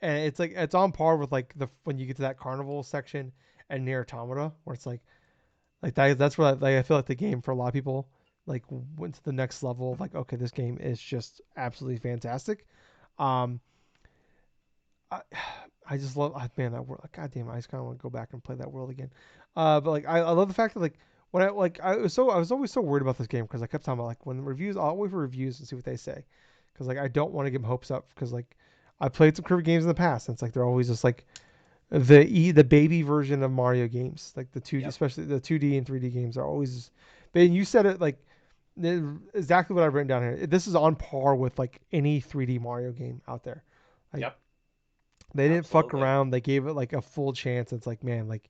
Speaker 1: and it's like it's on par with like the when you get to that carnival section and near Automata, where it's like that's where like, I feel like the game for a lot of people like went to the next level of like, okay, this game is just absolutely fantastic. Um, I, I just love, man, that world. God damn, I just kind of want to go back and play that world again. But like, I love the fact that like when I was always so worried about this game because I kept talking about like when reviews, I'll wait for reviews and see what they say because like I don't want to give them hopes up because like I played some Kirby games in the past and it's like they're always just like the baby version of Mario games, like the 2D,
Speaker 2: Yep.
Speaker 1: especially the 2D and 3D games are always. But you said it like exactly what I've written down here. This is on par with like any 3D Mario game out there. Like
Speaker 2: Yep.
Speaker 1: they didn't fuck
Speaker 2: Absolutely.
Speaker 1: around. They gave it like a full chance. It's like, man, like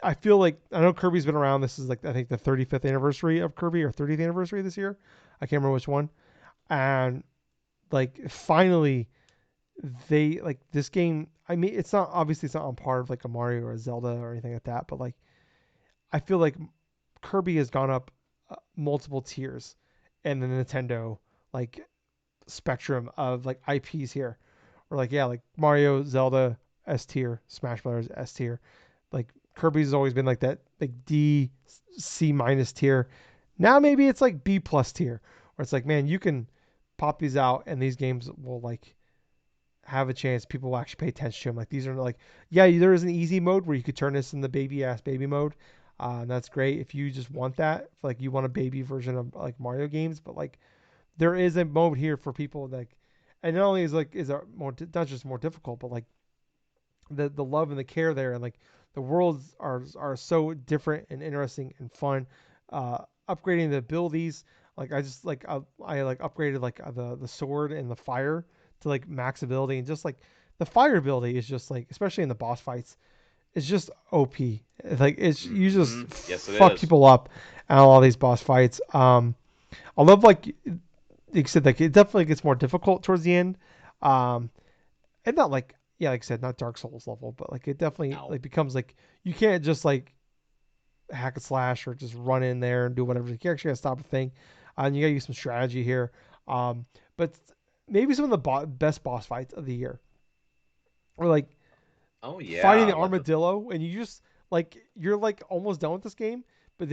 Speaker 1: I feel like I know Kirby's been around. This is like I think the 35th anniversary of Kirby or 30th anniversary this year. I can't remember which one. And like finally they like this game. I mean, it's not obviously it's not on par of like a Mario or a Zelda or anything like that, but like I feel like Kirby has gone up multiple tiers in the Nintendo like spectrum of like IPs here. Or like yeah, like Mario, Zelda S tier, Smash Brothers S tier. Like Kirby's has always been like that like D C minus tier. Now maybe it's like B plus tier, where it's like man, you can pop these out and these games will like have a chance. People will actually pay attention to them. Like these are like yeah, there is an easy mode where you could turn this in the baby ass baby mode. And that's great if you just want that. Like you want a baby version of like Mario games, but like there is a mode here for people like, and not only is it more not just more difficult, but like the love and the care there, and like the worlds are so different and interesting and fun. Upgrading the abilities, like I just like I like upgraded like the sword and the fire to like max ability, and just like the fire ability is just like especially in the boss fights, it's just OP. Like it's you just
Speaker 2: Yes, it
Speaker 1: fuck
Speaker 2: is.
Speaker 1: people up at all these boss fights. I love like you said, like it definitely gets more difficult towards the end. Um, and not like yeah, like I said, not Dark Souls level, but like it definitely
Speaker 2: No.
Speaker 1: like becomes like you can't just like hack and slash or just run in there and do whatever. You actually gotta stop a thing, and you gotta use some strategy here. But maybe some of the best boss fights of the year, or like
Speaker 2: Oh
Speaker 1: fighting
Speaker 2: yeah,
Speaker 1: the
Speaker 2: like the
Speaker 1: armadillo, and you just like you're like almost done with this game, but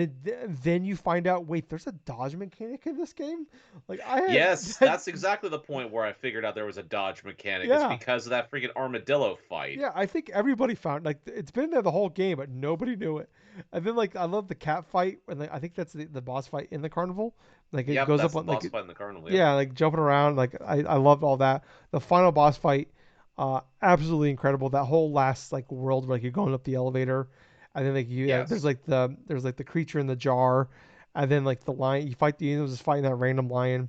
Speaker 1: then you find out, wait, there's a dodge mechanic in this game. Like I had
Speaker 2: yes,
Speaker 1: that,
Speaker 2: that's exactly the point where I figured out there was a dodge mechanic. It's
Speaker 1: yeah.
Speaker 2: because of that freaking armadillo fight.
Speaker 1: Yeah, I think everybody found like it's been there the whole game, but nobody knew it. And then like I love the cat fight, and like, I think that's the boss fight in the carnival. Like it
Speaker 2: Yep,
Speaker 1: goes
Speaker 2: that's
Speaker 1: up
Speaker 2: the
Speaker 1: on
Speaker 2: boss
Speaker 1: like
Speaker 2: fight in the carnival. Yep.
Speaker 1: yeah, like jumping around. Like I loved all that. The final boss fight, absolutely incredible. That whole last like world where like you're going up the elevator, and then like
Speaker 2: Yes.
Speaker 1: there's like the creature in the jar, and then like the lion. You fight the angels, just fighting that random lion.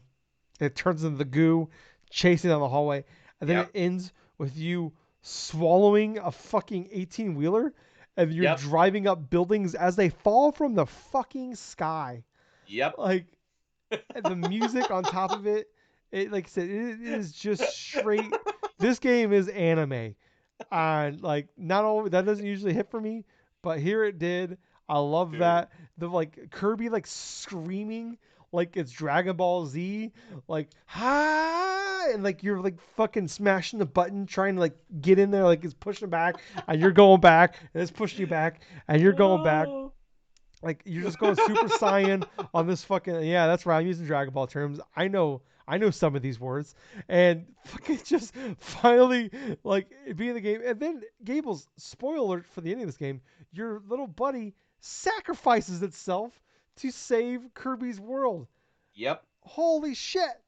Speaker 1: It turns into the goo, chasing down the hallway, and then it
Speaker 2: Yep.
Speaker 1: ends with you swallowing a fucking 18 wheeler, and you're
Speaker 2: Yep.
Speaker 1: driving up buildings as they fall from the fucking sky.
Speaker 2: Yep.
Speaker 1: Like and the music on top of it, it like I said, it is just straight. This game is anime, and like not only that doesn't usually hit for me, but here it did. I love
Speaker 2: Dude.
Speaker 1: that the like Kirby like screaming like it's Dragon Ball Z, like hi, and like you're like fucking smashing the button trying to like get in there, like it's pushing back, and you're going back, and it's pushing you back, and you're going back.
Speaker 2: Oh.
Speaker 1: Like you're just going Super Saiyan on this fucking yeah. That's right. I'm using Dragon Ball terms. I know some of these words, and fucking just finally like being in the game. And then Gable's spoiler alert for the ending of this game. Your little buddy sacrifices itself to save Kirby's world.
Speaker 2: Yep.
Speaker 1: Holy shit!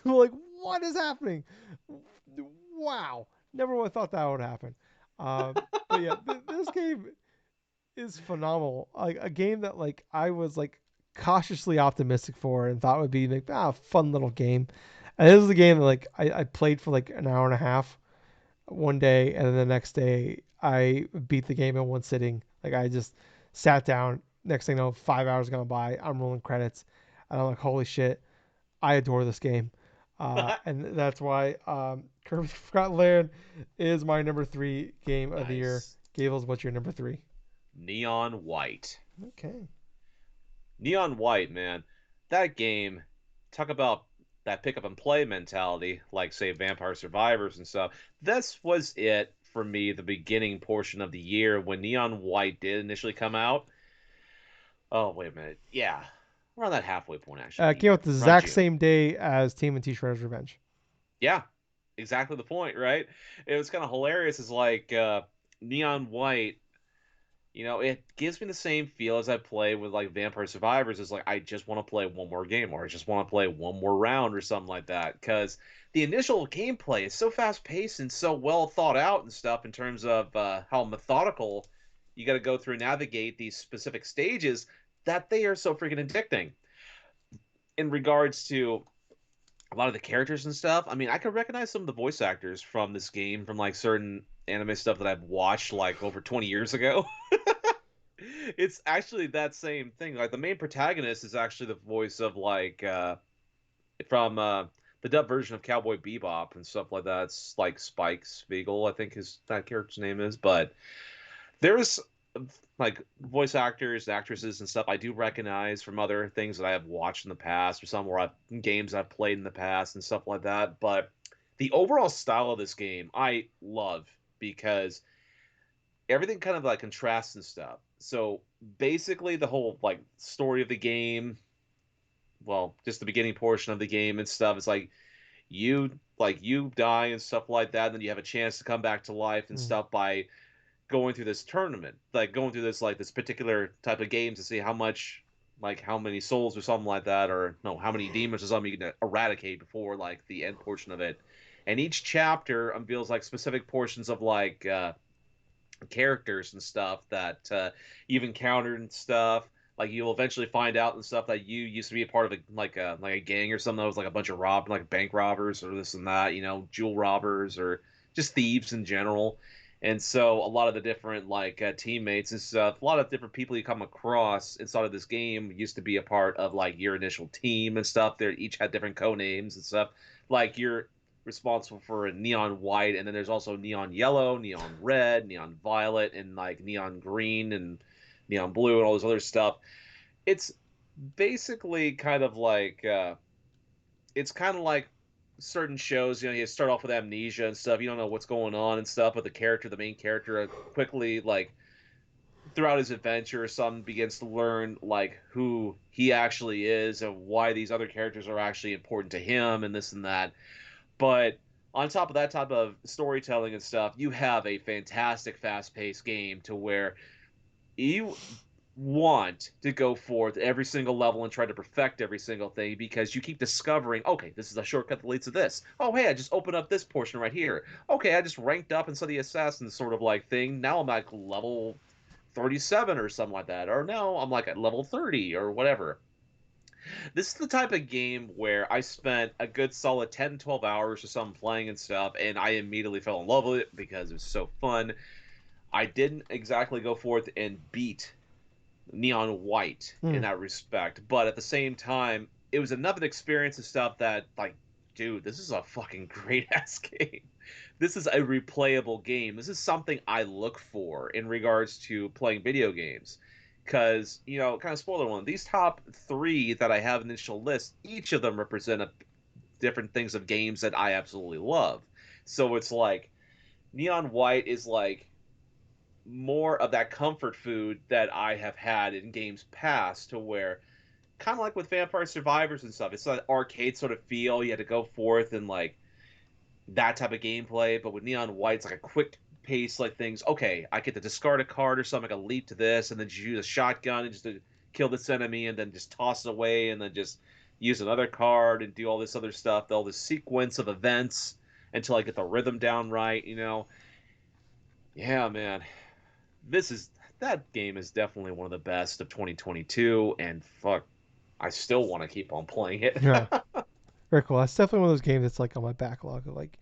Speaker 1: Like what is happening? Wow. Never would have thought that would happen. But yeah, this game is phenomenal. Like a game that like I was like cautiously optimistic for and thought would be like fun little game. And this is a game that like I played for like an hour and a half one day, and then the next day I beat the game in one sitting. Like I just sat down. Next thing you know, 5 hours gone by. I'm rolling credits, and I'm like, holy shit, I adore this game. And that's why Kirby Forgotten Land is my number three game of the year.
Speaker 2: Nice.
Speaker 1: Gables, what's your number three?
Speaker 2: Neon White.
Speaker 1: Okay.
Speaker 2: Neon White, man. That game, talk about that pick up and play mentality, like say Vampire Survivors and stuff. This was it for me, the beginning portion of the year when Neon White did initially come out. Oh, wait a minute. Yeah. Around that halfway point actually of the
Speaker 1: Came out
Speaker 2: year.
Speaker 1: the
Speaker 2: Around
Speaker 1: exact
Speaker 2: June.
Speaker 1: same day as Team and T Shredder's Revenge.
Speaker 2: Yeah. Exactly the point, right? It was kind of hilarious. It's like Neon White, it gives me the same feel as I play with like Vampire Survivors. It's like I just want to play one more game, or I just want to play one more round, or something like that. Because the initial gameplay is so fast paced and so well thought out and stuff in terms of how methodical you got to go through and navigate these specific stages that they are so freaking addicting. In regards to a lot of the characters and stuff, I mean, I can recognize some of the voice actors from this game from like certain anime stuff that I've watched like over 20 years ago. It's actually that same thing. Like the main protagonist is actually the voice of like from the dub version of Cowboy Bebop and stuff like that. It's like Spike Spiegel, I think his that character's name is. But there's like voice actors, actresses, and stuff I do recognize from other things that I have watched in the past, or some where I've games I've played in the past and stuff like that. But the overall style of this game I love because everything kind of like contrasts and stuff. So basically, the whole like story of the game, well, just the beginning portion of the game and stuff, it's like you die and stuff like that, and then you have a chance to come back to life and
Speaker 1: Mm.
Speaker 2: stuff by going through this tournament, like going through this particular type of game to see how much, like how many souls or something like that, or no, how many demons or something you can eradicate before like the end portion of it. And each chapter unveils like specific portions of like characters and stuff that you've encountered and stuff. Like you'll eventually find out and stuff that you used to be a part of a gang or something that was like a bunch of like bank robbers or this and that, jewel robbers or just thieves in general. And so a lot of the different like teammates and stuff, a lot of different people you come across inside of this game used to be a part of like your initial team and stuff. They each had different codenames and stuff. Like responsible for neon white, and then there's also neon yellow, neon red, neon violet, and like neon green and neon blue and all this other stuff. It's basically kind of like it's kind of like certain shows. You know, you start off with amnesia and stuff. You don't know what's going on and stuff, but the main character, quickly like throughout his adventure, son begins to learn like who he actually is and why these other characters are actually important to him and this and that. But on top of that type of storytelling and stuff, you have a fantastic fast-paced game to where you want to go forth every single level and try to perfect every single thing because you keep discovering, okay, this is a shortcut that leads to this. Oh, hey, I just opened up this portion right here. Okay, I just ranked up instead of the assassin sort of like thing. Now I'm like level 37 or something like that. Or no, I'm like at level 30 or whatever. This is the type of game where I spent a good solid 10, 12 hours or something playing and stuff, and I immediately fell in love with it because it was so fun. I didn't exactly go forth and beat Neon White in
Speaker 1: Hmm.
Speaker 2: that respect, but at the same time, it was enough of an experience and stuff that, like, dude, this is a fucking great ass game. This is a replayable game. This is something I look for in regards to playing video games. Because, you know, kind of spoiler one, these top three that I have in the initial list, each of them represent different things of games that I absolutely love. So it's like, Neon White is like more of that comfort food that I have had in games past to where kind of like with Vampire Survivors and stuff, it's that arcade sort of feel. You had to go forth and like that type of gameplay, but with Neon White, it's like a quick pace, like things. Okay, I get to discard a card or something. I can leap to this, and then just use a shotgun and just to kill this enemy, and then just toss it away, and then just use another card and do all this other stuff. All this sequence of events until I get the rhythm down right. You know, yeah, man, this is that game is definitely one of the best of 2022, and fuck, I still want to keep on playing it.
Speaker 1: Yeah. Very cool. That's definitely one of those games that's like on my backlog of like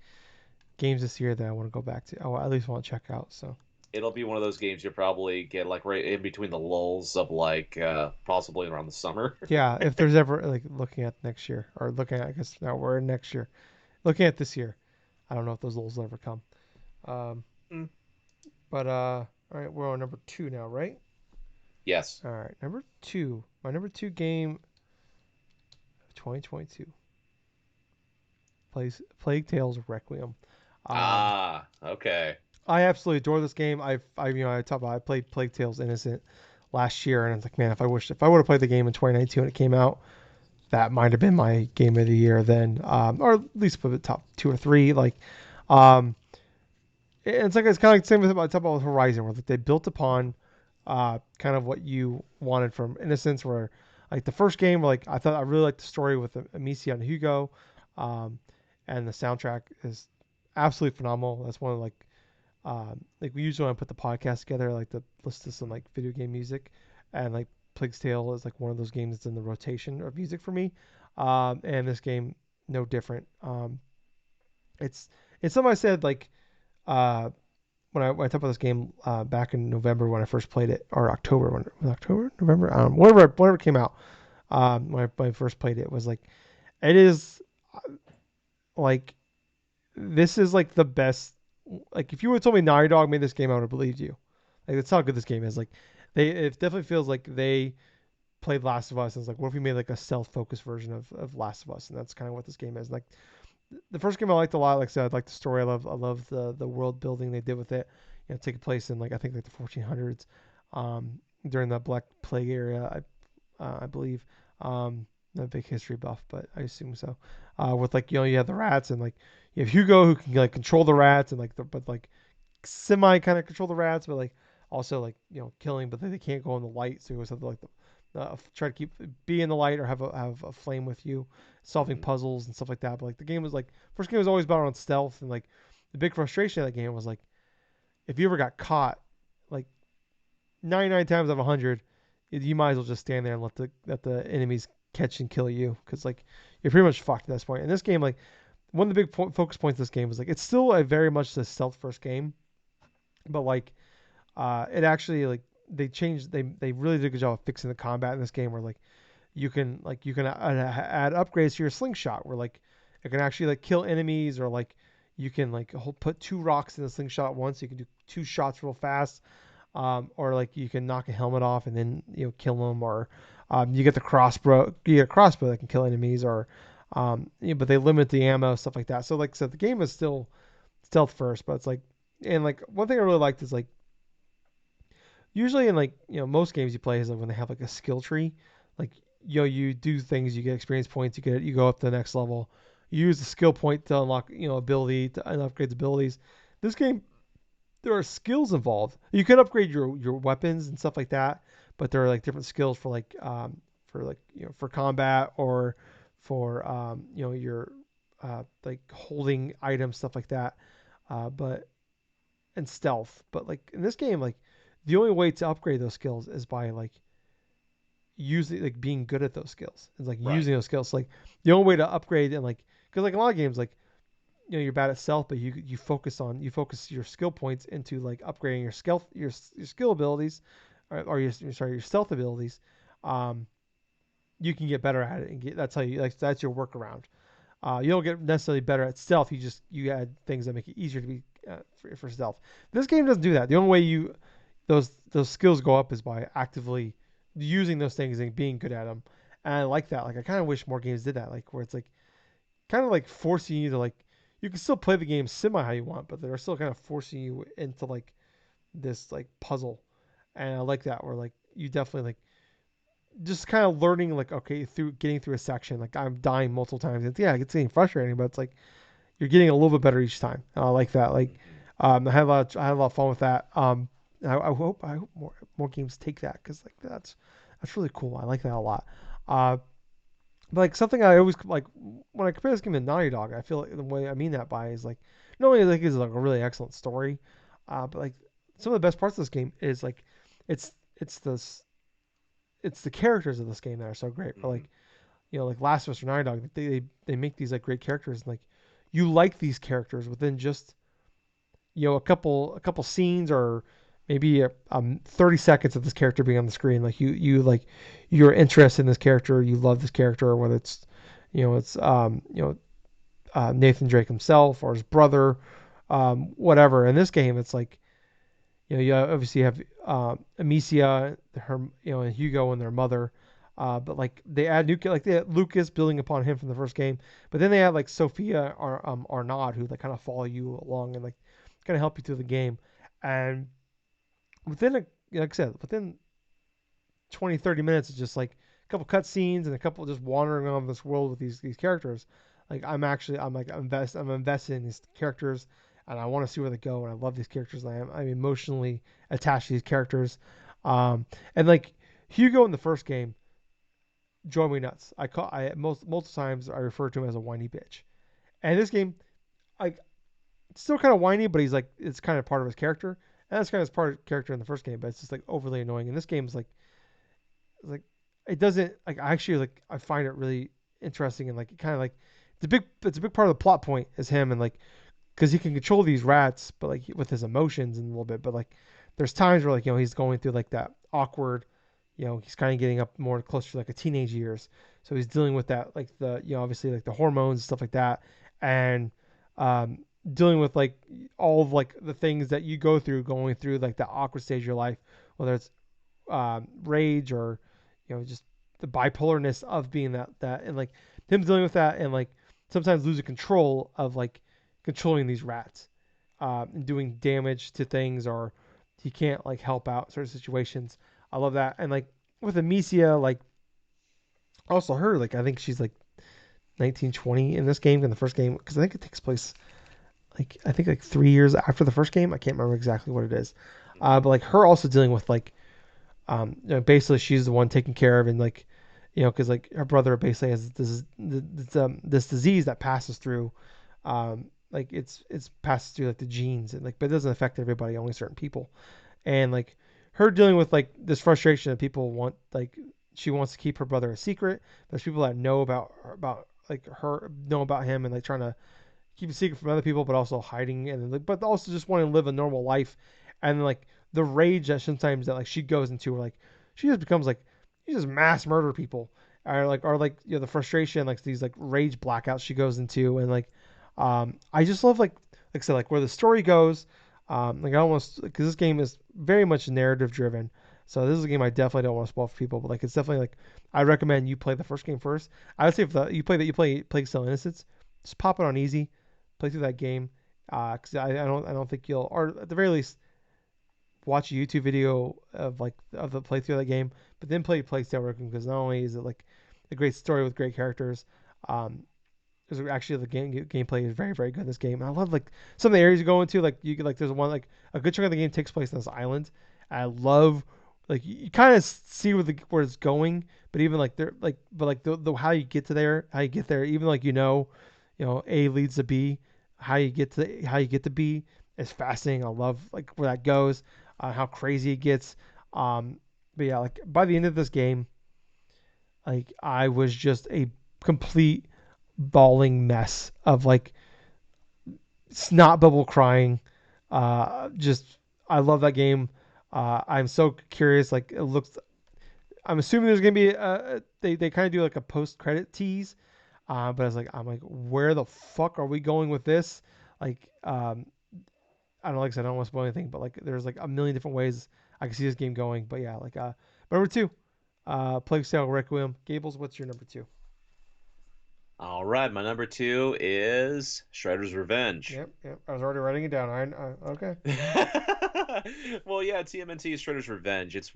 Speaker 1: games this year that I want to go back to. Oh, at least want to check out. So
Speaker 2: It'll be one of those games you probably get like right in between the lulls of like possibly around the summer.
Speaker 1: yeah, if there's ever like looking at next year or looking at, I guess now we're in next year, looking at this year. I don't know if those lulls will ever come. Um,
Speaker 2: Mm.
Speaker 1: but all right, we're on number two now, right?
Speaker 2: Yes.
Speaker 1: All right, number two. My number two game of 2022 plays Plague Tales Requiem. Um,
Speaker 2: Ah, okay.
Speaker 1: I absolutely adore this game. I talked about I played Plague Tales Innocent last year, and I was like, man, if I would have played the game in 2019 when it came out, that might have been my game of the year then, or at least put it top two or three. Like, um, it's kind of like the same with I talk about with Horizon, where like they built upon kind of what you wanted from Innocence, where like the first game, like I really liked the story with Amicia and Hugo, um, and the soundtrack is absolutely phenomenal. That's one of like we usually want to put the podcast together, like to listen to some like video game music, and like Plague's Tale is like one of those games that's in the rotation of music for me, and this game no different. It's it's something I said like uh, when I talked about this game back in November when I first played it, or October when was it October November whenever it came out. When I first played it was like it is like this is like the best. Like if you would have told me Naughty Dog made this game, I would have believed you. Like that's how good this game is. Like it definitely feels like they played Last of Us and it's like, what if we made like a stealth focused version of Last of Us? And that's kind of what this game is. Like the first game I liked a lot. Like I said, I like the story. I love the world building they did with it. You know, taking place in like I think like the 1400s, during the Black Plague area. I believe. Not a big history buff, but I assume so. With like you have the rats and like you have Hugo who can like control the rats and like but like semi kind of control the rats, but like also like killing, but they can't go in the light, so you always have to like try to be in the light or have a flame with you, solving
Speaker 2: Hmm.
Speaker 1: puzzles and stuff like that. But like the game was like first game was always about on stealth, and like the big frustration of that game was like if you ever got caught, like 99 times out of 100, you might as well just stand there and let the enemies catch and kill you because like you're pretty much fucked at this point. In this game, like one of the big focus points of this game is like it's still a very much the stealth first game, but like it actually like they really did a good job of fixing the combat in this game where like you can add upgrades to your slingshot where like It can actually like kill enemies, or like you can like put two rocks in the slingshot at once. So you can do two shots real fast, or like you can knock a helmet off and then kill them, or you get the crossbow. You get a crossbow that can kill enemies, or but they limit the ammo, stuff like that. So like I said, the game is still stealth first, but it's like, and like one thing I really liked is like usually in like most games you play is like when they have like a skill tree, like you do things, you get experience points, you go up to the next level, you use the skill point to unlock ability to upgrade abilities. This game, there are skills involved. You can upgrade your weapons and stuff like that, but there are like different skills for like for combat, or for your like holding items, stuff like that. But and stealth. But like in this game, like the only way to upgrade those skills is by like using like being good at those skills. It's like
Speaker 2: Right.
Speaker 1: using those skills. Like the only way to upgrade, and like because like a lot of games like you're bad at stealth, but you focus your skill points into like upgrading your skill abilities, or your stealth abilities. Um, you can get better at it, and that's how you like that's your workaround. You don't get necessarily better at stealth. You add things that make it easier to be for stealth. This game doesn't do that. The only way those skills go up is by actively using those things and being good at them. And I like that. Like I kind of wish more games did that. Like where it's like kind of like forcing you to like you can still play the game semi how you want, but they're still kind of forcing you into like this like puzzle. And I like that where like you definitely like just kind of learning like okay through getting through a section. Like I'm dying multiple times. Yeah, it's getting frustrating, but it's like you're getting a little bit better each time. I like that. Like I had a lot of fun with that. I hope more games take that because like that's really cool. I like that a lot. Uh, but like something I always like when I compare this game to Naughty Dog, I feel like the way I mean that by is like not only like is like a really excellent story, but like some of the best parts of this game is like it's it's the it's the characters of this game that are so great. But
Speaker 2: Mm-hmm.
Speaker 1: like like Last of Us or Naughty Dog, they make these like great characters, and like you like these characters within just a couple scenes, or maybe 30 seconds of this character being on the screen. Like like you're interested in this character, you love this character, or whether it's it's Nathan Drake himself or his brother, whatever. In this game, it's like you obviously have Amicia, her and Hugo and their mother. But like they add new like they had Lucas building upon him from the first game, but then they add like Sophia or Arnaud, who like kind of follow you along and like kind of help you through the game. And within like I said, within 20 30 minutes, it's just like a couple cutscenes and a couple just wandering around this world with these characters. Like I'm invested in these characters, and I want to see where they go, and I love these characters, and I'm emotionally attached to these characters. And like Hugo in the first game drove me nuts. I multiple times I refer to him as a whiny bitch. And this game, like still kind of whiny, but he's like it's kind of part of his character, and that's kind of his part of character in the first game. But it's just like overly annoying. And this game is like it doesn't like I actually like I find it really interesting, and like it kind of like it's a big part of the plot point is him, and like because he can control these rats, but like with his emotions and a little bit. But like there's times where like he's going through like that awkward, he's kind of getting up more closer to like a teenage years, so he's dealing with that like the obviously like the hormones and stuff like that, and um dealing with like all of like the things that you go through going through like the awkward stage of your life, whether it's rage, or just the bipolarness of being that and like him dealing with that, and like sometimes losing control of like controlling these rats, and doing damage to things, or he can't like help out certain situations. I love that. And like with Amicia, like also her, like I think she's like 19 20 in this game, in the first game, because I think it takes place like I think like 3 years after the first game. I can't remember exactly what it is.
Speaker 2: Mm-hmm.
Speaker 1: But like her also dealing with like basically she's the one taking care of, and like because like her brother basically has this disease that passes through, like it's passes through like the genes, and like but it doesn't affect everybody, only certain people. And like her dealing with like this frustration that people want, like she wants to keep her brother a secret. There's people that know about like her know about him, and like trying to keep it secret from other people, but also hiding, and like, but also just wanting to live a normal life. And like the rage that sometimes that like she goes into, like she just becomes like she just mass murder people, or the frustration, like these like rage blackouts she goes into, and like I just love like I said, like where the story goes. Like I almost because this game is very much narrative driven, so this is a game I definitely don't want to spoil for people, but like it's definitely like I recommend you play the first game first. I would say if you play that you play Still Innocence, just pop it on easy, play through that game, because I don't think you'll, or at the very least watch a YouTube video of like of the playthrough of the game, but then play Stale Raccoon, because not only is it like a great story with great characters, um, there's actually the gameplay is very good in this game. And I love like some of the areas you go into. Like you like there's one like a good chunk of the game takes place on this island. I love like you kind of see where it's going, but even like they're like but like the how you get to there, how you get there, even like A leads to B, how you get to B is fascinating. I love like where that goes, how crazy it gets. Um, but yeah, like by the end of this game, like I was just a complete bawling mess of like snot bubble crying. Just I love that game. I'm so curious. Like it looks. I'm assuming there's gonna be they kind of do like a post credit tease. But I'm like, where the fuck are we going with this? Like, I don't know, like I said, I don't want to spoil anything, but like there's like a million different ways I can see this game going. But yeah, like number two, Plague Tale Requiem. Gables, what's your number two?
Speaker 2: All right, my number two is Shredder's Revenge.
Speaker 1: Yep. I was already writing it down. Okay.
Speaker 2: Well, yeah, TMNT is Shredder's Revenge. It's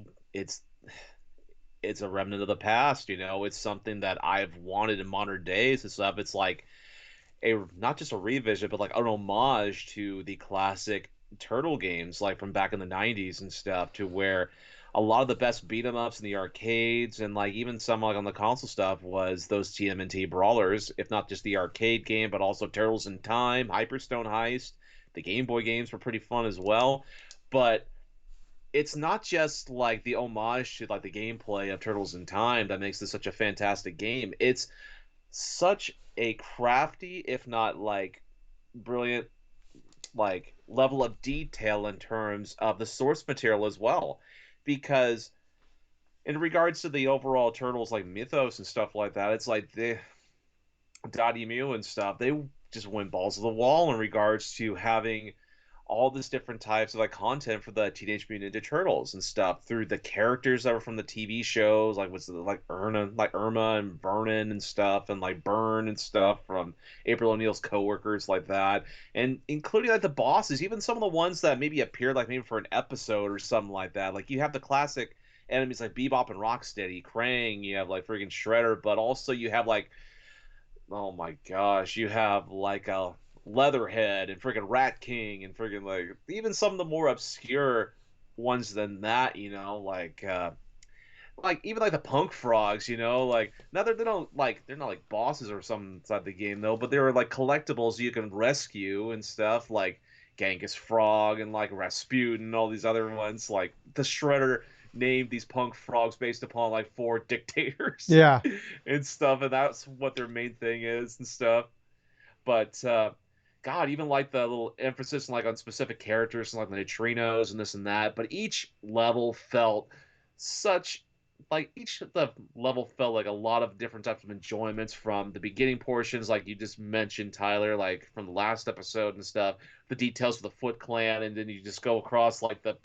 Speaker 2: it's a remnant of the past, you know. It's something that I've wanted in modern days and stuff. It's like a not just a revision, but like an homage to the classic Turtle games, like from back in the '90s and stuff, to where a lot of the best beat 'em ups in the arcades and like even some like on the console stuff was those TMNT brawlers, if not just the arcade game, but also Turtles in Time, Hyperstone Heist. The Game Boy games were pretty fun as well, but it's not just like the homage to like the gameplay of Turtles in Time that makes this such a fantastic game. It's such a crafty, if not like brilliant, like level of detail in terms of the source material as well. Because in regards to the overall Turtles like mythos and stuff like that, it's like the Dottie Mew and stuff, they just went balls to the wall in regards to having all this different types of like content for the Teenage Mutant Ninja Turtles and stuff through the characters that were from the TV shows, like was like Irma and Vernon and stuff, and like Burn and stuff from April O'Neil's coworkers like that, and including like the bosses, even some of the ones that maybe appeared like maybe for an episode or something like that. Like you have the classic enemies like Bebop and Rocksteady, Krang, you have like freaking Shredder, but also you have like oh my gosh, you have like a Leatherhead and freaking Rat King and freaking like even some of the more obscure ones than that, you know, like even like the Punk Frogs, you know, like now they don't like they're not like bosses or something inside the game though, but they were like collectibles you can rescue and stuff like Genghis Frog and like Rasputin and all these other ones. Like the Shredder named these punk frogs based upon like four dictators
Speaker 1: Yeah.
Speaker 2: and stuff, and that's what their main thing is and stuff. But God, even like the little emphasis like on specific characters, like the neutrinos and this and that. But each level felt such like each of the level felt like a lot of different types of enjoyments from the beginning portions, like you just mentioned, Tyler, like from the last episode and stuff, the details of the Foot Clan, and then you just go across like the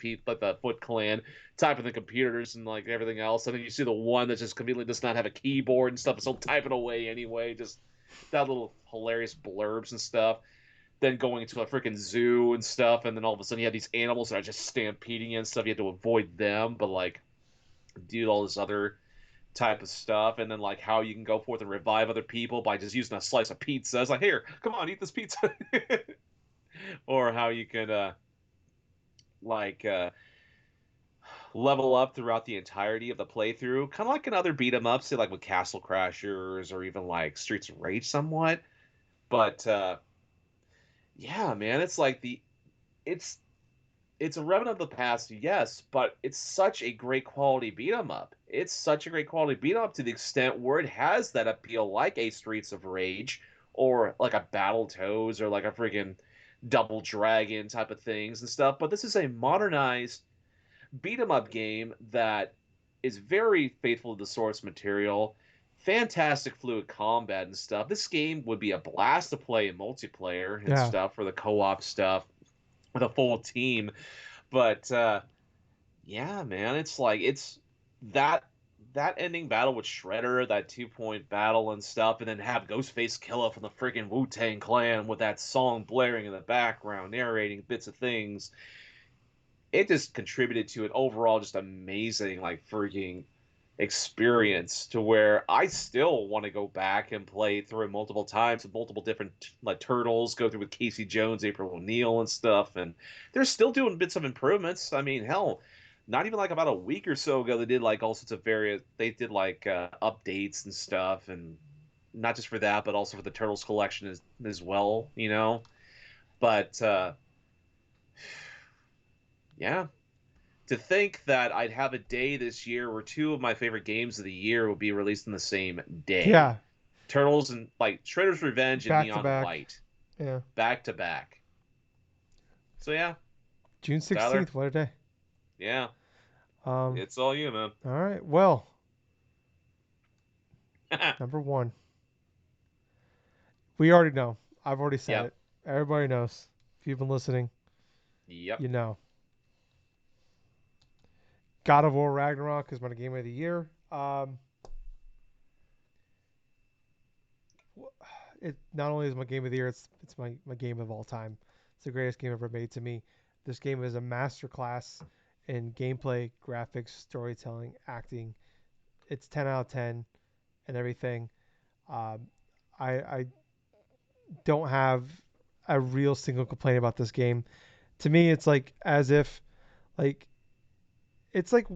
Speaker 2: Foot Clan, typing the computers and like everything else, and then you see the one that just completely does not have a keyboard and stuff, so typing away anyway, just that little hilarious blurbs and stuff. Then going into a freaking zoo and stuff, and then all of a sudden you have these animals that are just stampeding you and stuff. You have to avoid them, but like do all this other type of stuff, and then like how you can go forth and revive other people by just using a slice of pizza. It's like, here, come on, eat this pizza. Or how you can like level up throughout the entirety of the playthrough, kind of like in other beat 'em ups, say like with Castle Crashers or even like Streets of Rage, somewhat. But yeah, man, it's like it's it's a remnant of the past, yes, but it's such a great quality beat 'em up. It's such a great quality beat 'em up to the extent where it has that appeal, like a Streets of Rage or like a Battletoads or like a freaking Double Dragon type of things and stuff. But this is a modernized beat 'em up game that is very faithful to the source material. fantastic fluid combat and stuff. This game would be a blast to play in multiplayer and
Speaker 1: Yeah,
Speaker 2: stuff for the co-op stuff with a full team. But yeah, man, it's like that that ending battle with Shredder, that 2 point battle and stuff, and then have Ghostface Killer from the freaking Wu Tang Clan with that song blaring in the background, narrating bits of things. It just contributed to an overall just amazing like freaking experience to where I still want to go back and play through it multiple times with multiple different like turtles, go through with Casey Jones, April O'Neil and stuff, and they're still doing bits of improvements. I mean, hell, not even like about a week or so ago, they did like all sorts of various. They did like updates and stuff, and not just for that, but also for the Turtles collection as well. But yeah, to think that I'd have a day this year where two of my favorite games of the year will be released in the same day.
Speaker 1: yeah,
Speaker 2: Turtles and like Shredder's Revenge and
Speaker 1: back to
Speaker 2: Neon
Speaker 1: back.
Speaker 2: White,
Speaker 1: Yeah,
Speaker 2: back to back. So yeah,
Speaker 1: June
Speaker 2: Tyler,
Speaker 1: 16th. What a day.
Speaker 2: yeah,
Speaker 1: Um,
Speaker 2: it's all you, man.
Speaker 1: all right. Well, number one, we already know. I've already said
Speaker 2: Yep,
Speaker 1: it. Everybody knows. If you've been listening,
Speaker 2: yep.
Speaker 1: you know. God of War Ragnarok is my game of the year. It not only is my game of the year, it's my game of all time. It's the greatest game ever made to me. This game is a masterclass in gameplay, graphics, storytelling, acting. It's 10 out of 10 and everything. Um, I don't have a real single complaint about this game. To me, it's like as if like it's like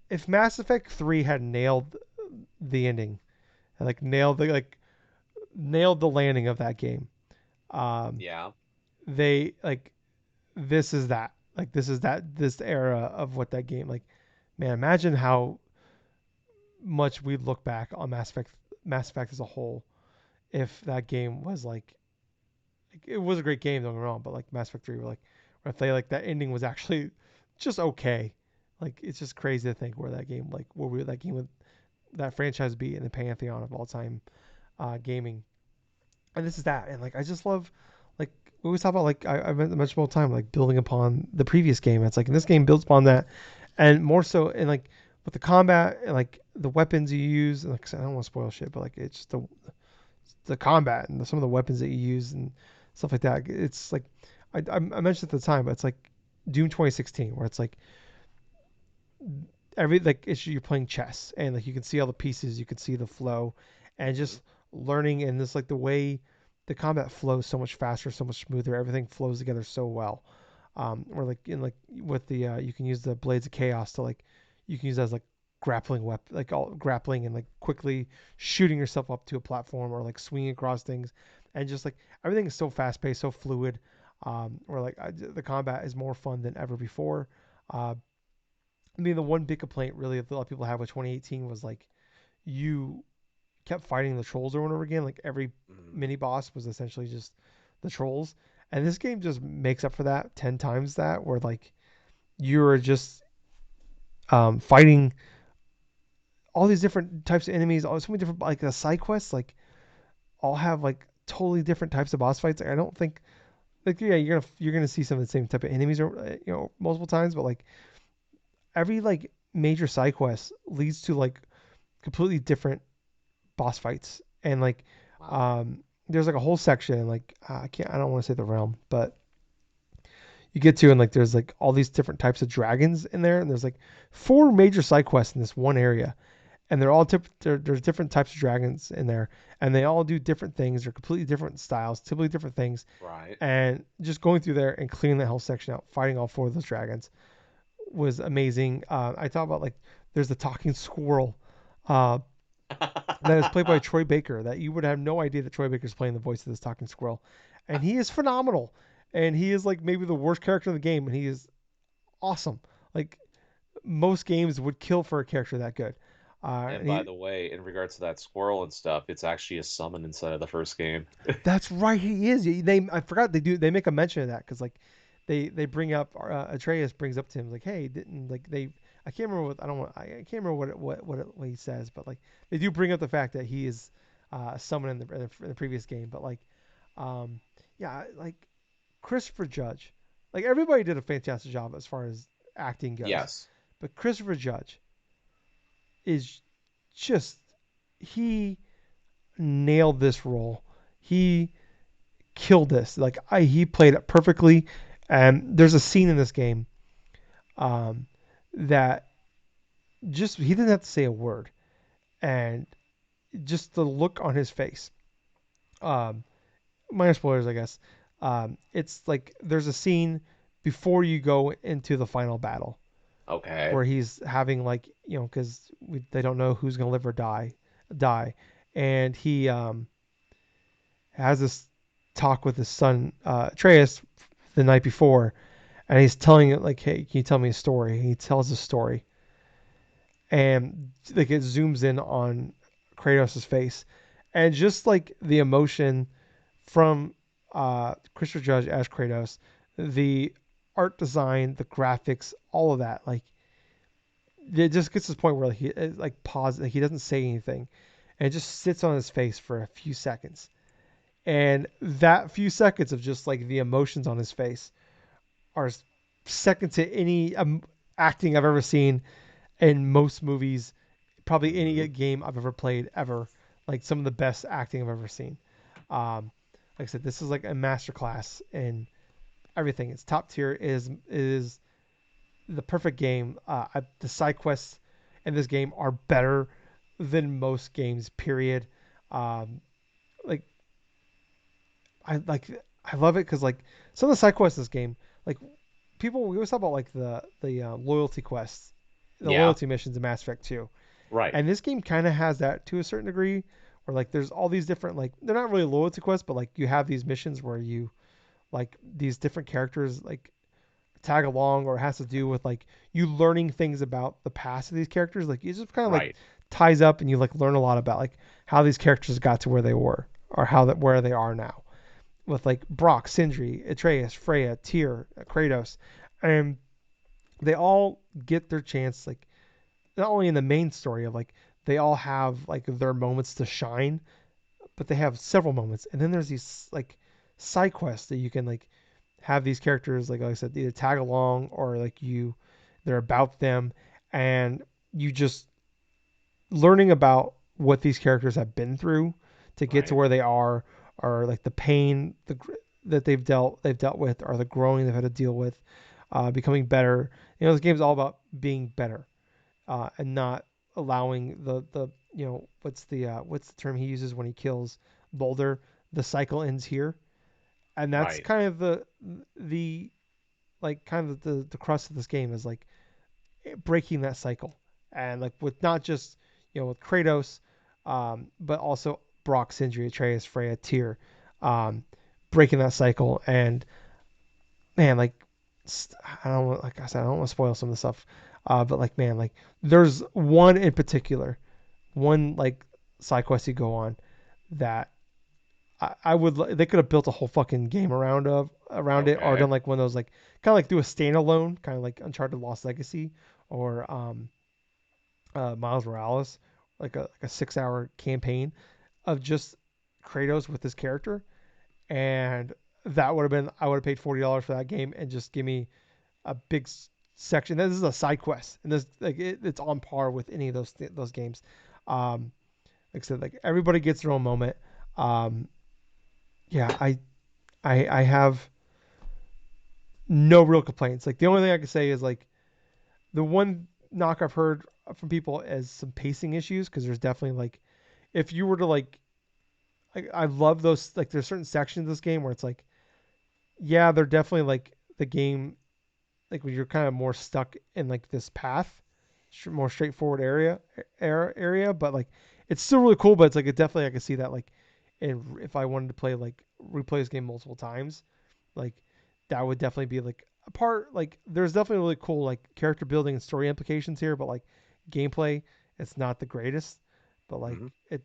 Speaker 1: if Mass Effect 3 had nailed the ending, like nailed the landing of that game. Um,
Speaker 2: Yeah.
Speaker 1: they like this is that like this era of what that game like. Man, imagine how much we'd look back on Mass Effect as a whole if that game was like it was a great game, don't get me wrong, but like Mass Effect 3 were like where if they like that ending was actually just okay. Like it's just crazy to think where that game like where we that game would that franchise be in the pantheon of all time gaming. And this is that. And like I just love like we always talk about like I mentioned all the time like building upon the previous game. It's like and this game builds upon that, and more so and like with the combat and like the weapons you use. And like I don't want to spoil shit, but like it's just the combat and some of the weapons that you use and stuff like that. It's like I mentioned at the time, but it's like Doom 2016, where it's like every like it's you're playing chess and like you can see all the pieces, you can see the flow, and
Speaker 2: Mhm.
Speaker 1: just learning and this like the way the combat flows so much faster, so much smoother. Everything flows together so well. Or like in like with the you can use the blades of chaos to like you can use that as like grappling weapon, like all grappling and like quickly shooting yourself up to a platform or like swinging across things, and just like everything is so fast paced, so fluid. Or like the combat is more fun than ever before. Uh, I mean, the one big complaint really that a lot of people have with 2018 was like you kept fighting the trolls over and over again. Like every
Speaker 2: Mhm.
Speaker 1: mini boss was essentially just the trolls, and this game just makes up for that 10 times that. Where like you're just fighting all these different types of enemies, all so many different like the side quests, like all have like totally different types of boss fights. Like, I don't think like yeah you're gonna see some of the same type of enemies or multiple times, but like every like major side quest leads to like completely different boss fights and like
Speaker 2: Wow.
Speaker 1: um there's like a whole section like I don't want to say the realm, but you get to and like there's like all these different types of dragons in there, and there's like four major side quests in this one area, and they're all there's different types of dragons in there, and they all do different things. They're completely different styles, typically different things,
Speaker 2: Right.
Speaker 1: and just going through there and clearing that whole section out, fighting all four of those dragons was amazing. I thought about like there's the talking squirrel. Uh, that is played by Troy Baker. That you would have no idea that Troy Baker is playing the voice of this talking squirrel, and he is phenomenal. And he is like maybe the worst character in the game, and he is awesome. Like most games would kill for a character that good.
Speaker 2: And
Speaker 1: And
Speaker 2: by
Speaker 1: he,
Speaker 2: the way, in regards to that squirrel and stuff, it's actually a summon inside of the first game.
Speaker 1: that's right, he is. They I forgot they make a mention of that because like they bring up Atreus brings up to him like hey didn't like they I can't remember what I don't want. I can't remember what he says, but like they do bring up the fact that he is someone in the previous game. But like, um, yeah, like Christopher Judge, like everybody did a fantastic job as far as acting goes,
Speaker 2: Yes.
Speaker 1: but Christopher Judge is just he nailed this role. He killed this. He played it perfectly. And there's a scene in this game um, that just he didn't have to say a word, and just the look on his face. Um, Minor spoilers, I guess. It's like there's a scene before you go into the final battle
Speaker 2: Okay.
Speaker 1: where he's having like because they don't know who's gonna live or die, and he has this talk with his son Atreus the night before, and he's telling it like, "Hey, can you tell me a story?" And he tells a story, and like it zooms in on Kratos' face, and just like the emotion from Christopher Judge as Kratos, the art design, the graphics, all of that, like it just gets to this point where he like pause, like he doesn't say anything, and it just sits on his face for a few seconds, and that few seconds of just like the emotions on his face are second to any acting I've ever seen in most movies, probably
Speaker 2: Hmm.
Speaker 1: any game I've ever played ever. Like some of the best acting I've ever seen. Um, like I said, this is like a masterclass in everything. It's top tier. Is the perfect game. The side quests in this game are better than most games. Period. Um, like I like I love it because like some of the side quests in this game, like people we always talk about like the loyalty quests, the
Speaker 2: Yeah.
Speaker 1: loyalty missions in Mass Effect 2.
Speaker 2: Right.
Speaker 1: And this game kind of has that to a certain degree, where like there's all these different like they're not really loyalty quests, but like you have these missions where you like these different characters like tag along, or it has to do with like you learning things about the past of these characters. Like it just kind of like
Speaker 2: Right.
Speaker 1: ties up, and you like learn a lot about like how these characters got to where they were, or how that where they are now. With like Brock, Sindri, Atreus, Freya, Tyr, Kratos, and they all get their chance like not only in the main story of like they all have like their moments to shine, but they have several moments. And then there's these like side quests that you can like have these characters like I said either tag along or like they're about them, and you just learning about what these characters have been through to get to
Speaker 2: Right.
Speaker 1: where they are, or like the pain that they've dealt with, or the growing they've had to deal with, becoming better. This game's all about being better, and not allowing the what's the term he uses when he kills Boulder? The cycle ends here, and that's
Speaker 2: Right.
Speaker 1: kind of the like kind of the crust of this game is like breaking that cycle, and like with not just with Kratos, but also Brock, Sindri, Atreus, Freya, Tyr, um, breaking that cycle. And man, like I don't like I said I don't want to spoil some of the stuff, but like man, like there's one in particular, one like side quest you go on that I would they could have built a whole fucking game around it, or
Speaker 2: Okay.
Speaker 1: done like one of those like kind of like do a standalone kind of like Uncharted Lost Legacy, or Miles Morales, like a 6 hour campaign of just Kratos with this character, and that would have been I would have paid $40 for that game and just give me a big section. This is a side quest, and this like it's on par with any of those games. Um, like I said, like everybody gets their own moment. Um, yeah, I have no real complaints. Like the only thing I can say is like the one knock I've heard from people is some pacing issues, because there's definitely like if you were to like I love those like there's certain sections of this game where it's like yeah they're definitely like the game like when you're kind of more stuck in like this path, more straightforward area, but like it's still really cool. But it's like it definitely I can see that like, if I wanted to play like replay this game multiple times, like that would definitely be like a part. Like there's definitely really cool like character building and story implications here, but like gameplay, it's not the greatest. But like
Speaker 2: Hmm.
Speaker 1: it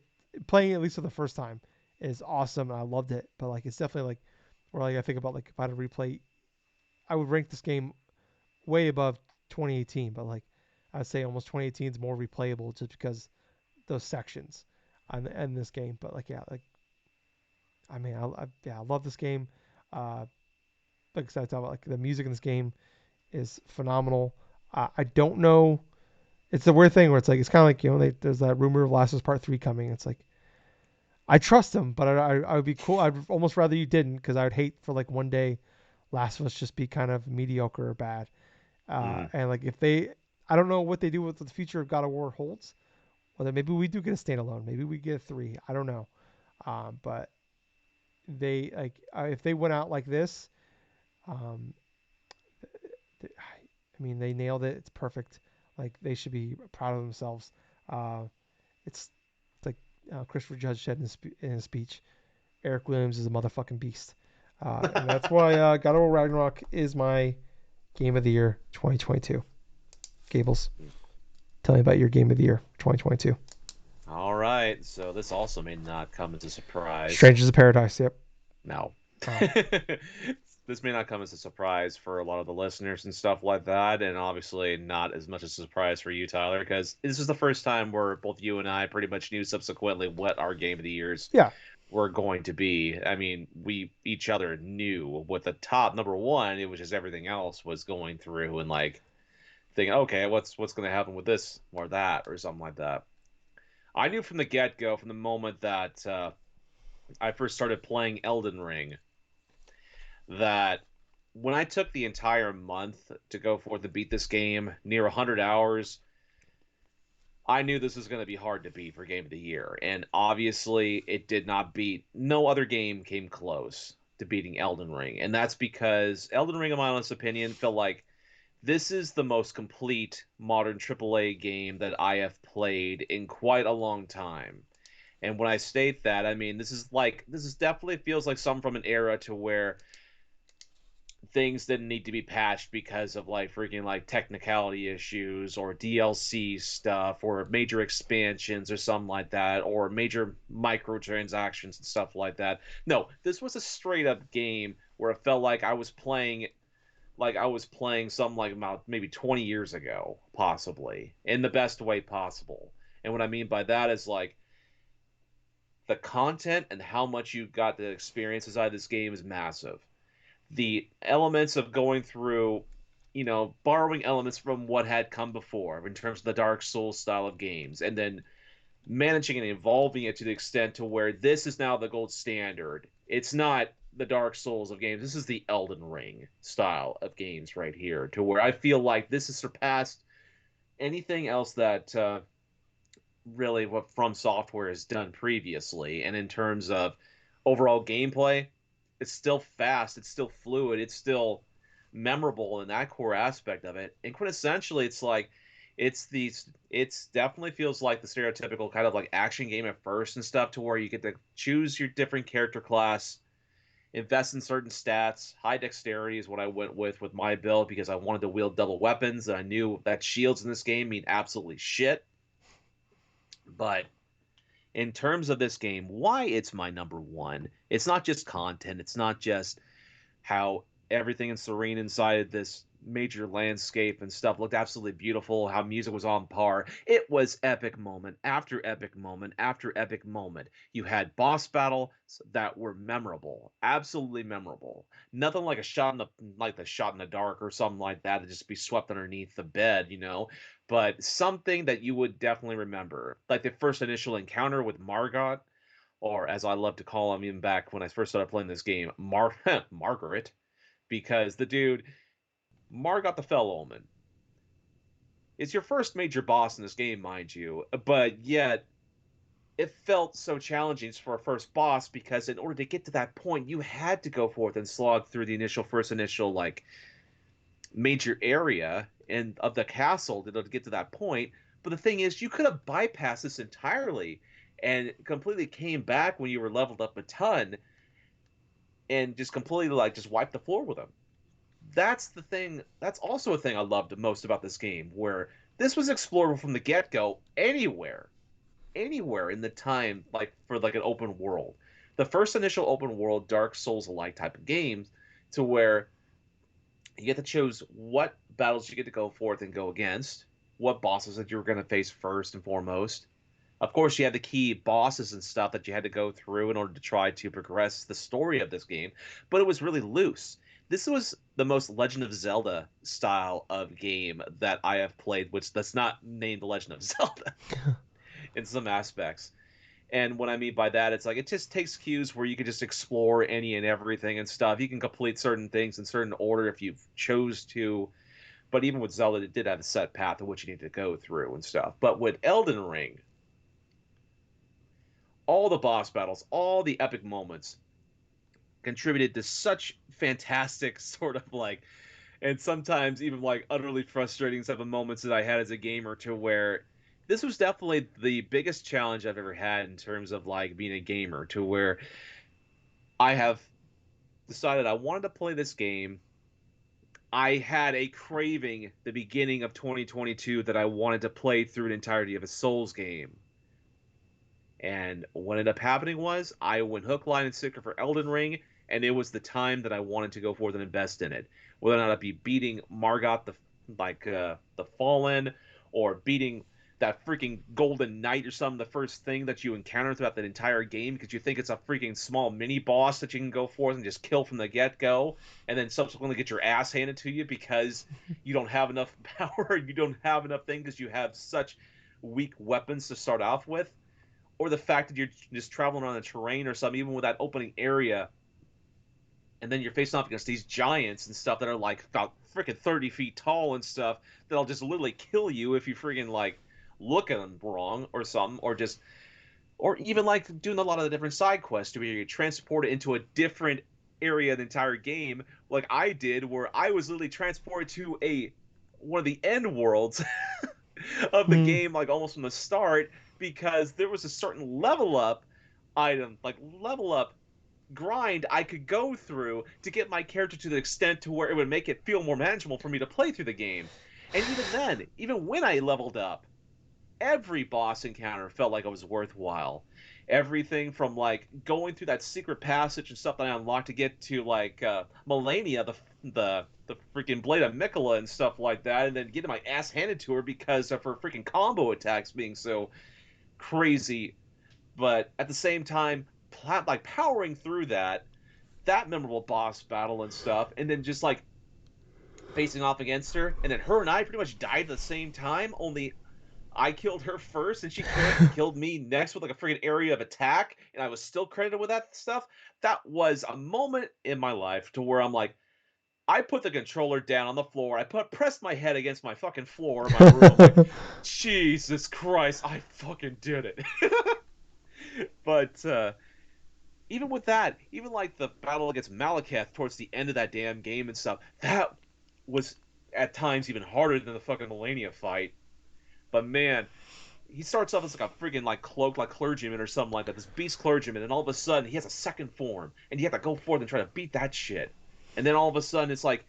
Speaker 1: playing at least for the first time is awesome, and I loved it. But like it's definitely like where like I think about like if I had to replay, I would rank this game way above 2018, but like I'd say almost 2018 is more replayable just because those sections in this game. But like yeah, like I mean yeah, I love this game. Uh, like I said, I talk about like the music in this game is phenomenal. I don't know. It's the weird thing where it's like it's kind of like there's that rumor of Last of Us Part 3 coming. It's like I trust them, but I would be cool. I'd almost rather you didn't because I would hate for like one day Last of Us just be kind of mediocre or bad.
Speaker 2: Mm.
Speaker 1: And like if they, I don't know what they do with the future of God of War holds. Whether maybe we do get a standalone, maybe we get a 3. I don't know. But they like if they went out like this, um, I mean they nailed it. It's perfect. Like they should be proud of themselves. Uh, it's like Christopher Judge said in his speech. Eric Williams is a motherfucking beast. And that's why God of War Ragnarok is my game of the year 2022. Gables, tell me about your game of the year 2022.
Speaker 2: All right. So this also may not come as a surprise.
Speaker 1: Strangers of Paradise. Yep.
Speaker 2: No.
Speaker 1: Oh,
Speaker 2: This may not come as a surprise for a lot of the listeners and stuff like that, and obviously not as much as a surprise for you, Tyler, because this is the first time where both you and I pretty much knew subsequently what our game of the years
Speaker 1: yeah.
Speaker 2: were going to be. I mean, we each other knew what the top number one, it was just everything else was going through and like thinking, okay, what's going to happen with this or that or something like that. I knew from the get go, from the moment that I first started playing Elden Ring, that when I took the entire month to go forth and beat this game, near 100 hours, I knew this was going to be hard to beat for Game of the Year. And obviously, it did not beat. No other game came close to beating Elden Ring. And that's because Elden Ring, in my honest opinion, felt like this is the most complete modern AAA game that I have played in quite a long time. And when I state that, I mean this is definitely feels like some from an era to where things didn't need to be patched because of like freaking like technicality issues or DLC stuff or major expansions or something like that or major microtransactions and stuff like that. No, this was a straight up game where it felt like I was playing something like about maybe 20 years ago, possibly, in the best way possible. And what I mean by that is like the content and how much you got to experience inside this game is massive. The elements of going through, borrowing elements from what had come before in terms of the Dark Souls style of games, and then managing and evolving it to the extent to where this is now the gold standard. It's not the Dark Souls of games. This is the Elden Ring style of games right here, to where I feel like this has surpassed anything else that really what From Software has done previously. And in terms of overall gameplay, it's still fast, it's still fluid, it's still memorable in that core aspect of it. And quintessentially, it's like it's definitely feels like the stereotypical kind of like action game at first and stuff, to where you get to choose your different character class, invest in certain stats. High dexterity is what I went with my build because I wanted to wield double weapons, and I knew that shields in this game mean absolutely shit. But in terms of this game, why it's my number one, it's not just content, it's not just how everything in serene inside of this major landscape and stuff looked absolutely beautiful, how music was on par. It was epic moment after epic moment after epic moment. You had boss battles that were memorable, absolutely memorable. Nothing like a shot in the like the shot in the dark or something like that to just be swept underneath the bed. But something that you would definitely remember, like the first initial encounter with Margot, or as I love to call him even back when I first started playing this game, Margaret, because the dude, Margot the Fell Omen, is your first major boss in this game, mind you, but yet it felt so challenging for a first boss because in order to get to that point, you had to go forth and slog through the first initial like major area and of the castle to get to that point. But the thing is, you could have bypassed this entirely and completely came back when you were leveled up a ton and just completely like just wiped the floor with him. That's the thing. That's also a thing I loved most about this game, where this was explorable from the get go, anywhere in the time, like for like an open world. The first initial open world Dark Souls like type of games, to where you get to choose what battles you get to go forth and go against. what bosses that you were going to face first and foremost. Of course, you had the key bosses and stuff that you had to go through in order to try to progress the story of this game, but it was really loose. This was the most Legend of Zelda style of game that I have played, which that's not named The Legend of Zelda in some aspects. And what I mean by that, it's like it just takes cues where you can just explore any and everything and stuff. You can complete certain things in certain order if you chose to. But even with Zelda, it did have a set path of what you need to go through and stuff. But with Elden Ring, all the boss battles, all the epic moments contributed to such fantastic sort of like, and sometimes even like utterly frustrating type of moments that I had as a gamer, to where this was definitely the biggest challenge I've ever had in terms of like being a gamer, to where I have decided I wanted to play this game. I had a craving the beginning of 2022 that I wanted to play through an entirety of a Souls game. And what ended up happening was I went hook, line, and sinker for Elden Ring, and it was the time that I wanted to go forth and invest in it. Whether or not I'd be beating Margot the Fallen, or beating that freaking Golden Knight or something, the first thing that you encounter throughout that entire game, because you think it's a freaking small mini boss that you can go forth and just kill from the get go, and then subsequently get your ass handed to you because you don't have enough power, you don't have enough things because you have such weak weapons to start off with, or the fact that you're just traveling on the terrain or something, even with that opening area, and then you're facing off against these giants and stuff that are like about freaking 30 feet tall and stuff that'll just literally kill you if you freaking like look at them wrong or something, or just, or even like doing a lot of the different side quests where you transport it into a different area of the entire game, like I did, where I was literally transported to a one of the end worlds of the
Speaker 1: Hmm.
Speaker 2: game, like almost from the start, because there was a certain level up item, like level up grind I could go through to get my character to the extent to where it would make it feel more manageable for me to play through the game. And even then, even when I leveled up, every boss encounter felt like it was worthwhile. Everything from like going through that secret passage and stuff that I unlocked to get to like Melania, the freaking Blade of Mikola and stuff like that, and then getting my ass handed to her because of her freaking combo attacks being so crazy. But at the same time, like powering through that memorable boss battle and stuff, and then just like facing off against her, and then her and I pretty much died at the same time. Only I killed her first, and she killed me next with like a freaking area of attack, and I was still credited with that stuff. That was a moment in my life to where I'm like, I put the controller down on the floor. Pressed my head against my fucking floor in my room. I'm like, Jesus Christ, I fucking did it. But even with that, even like the battle against Malekith towards the end of that damn game and stuff, that was at times even harder than the fucking Melania fight. But man, he starts off as like a freaking like cloak like clergyman or something like that, this beast clergyman, and all of a sudden he has a second form, and you have to go forth and try to beat that shit. And then all of a sudden it's like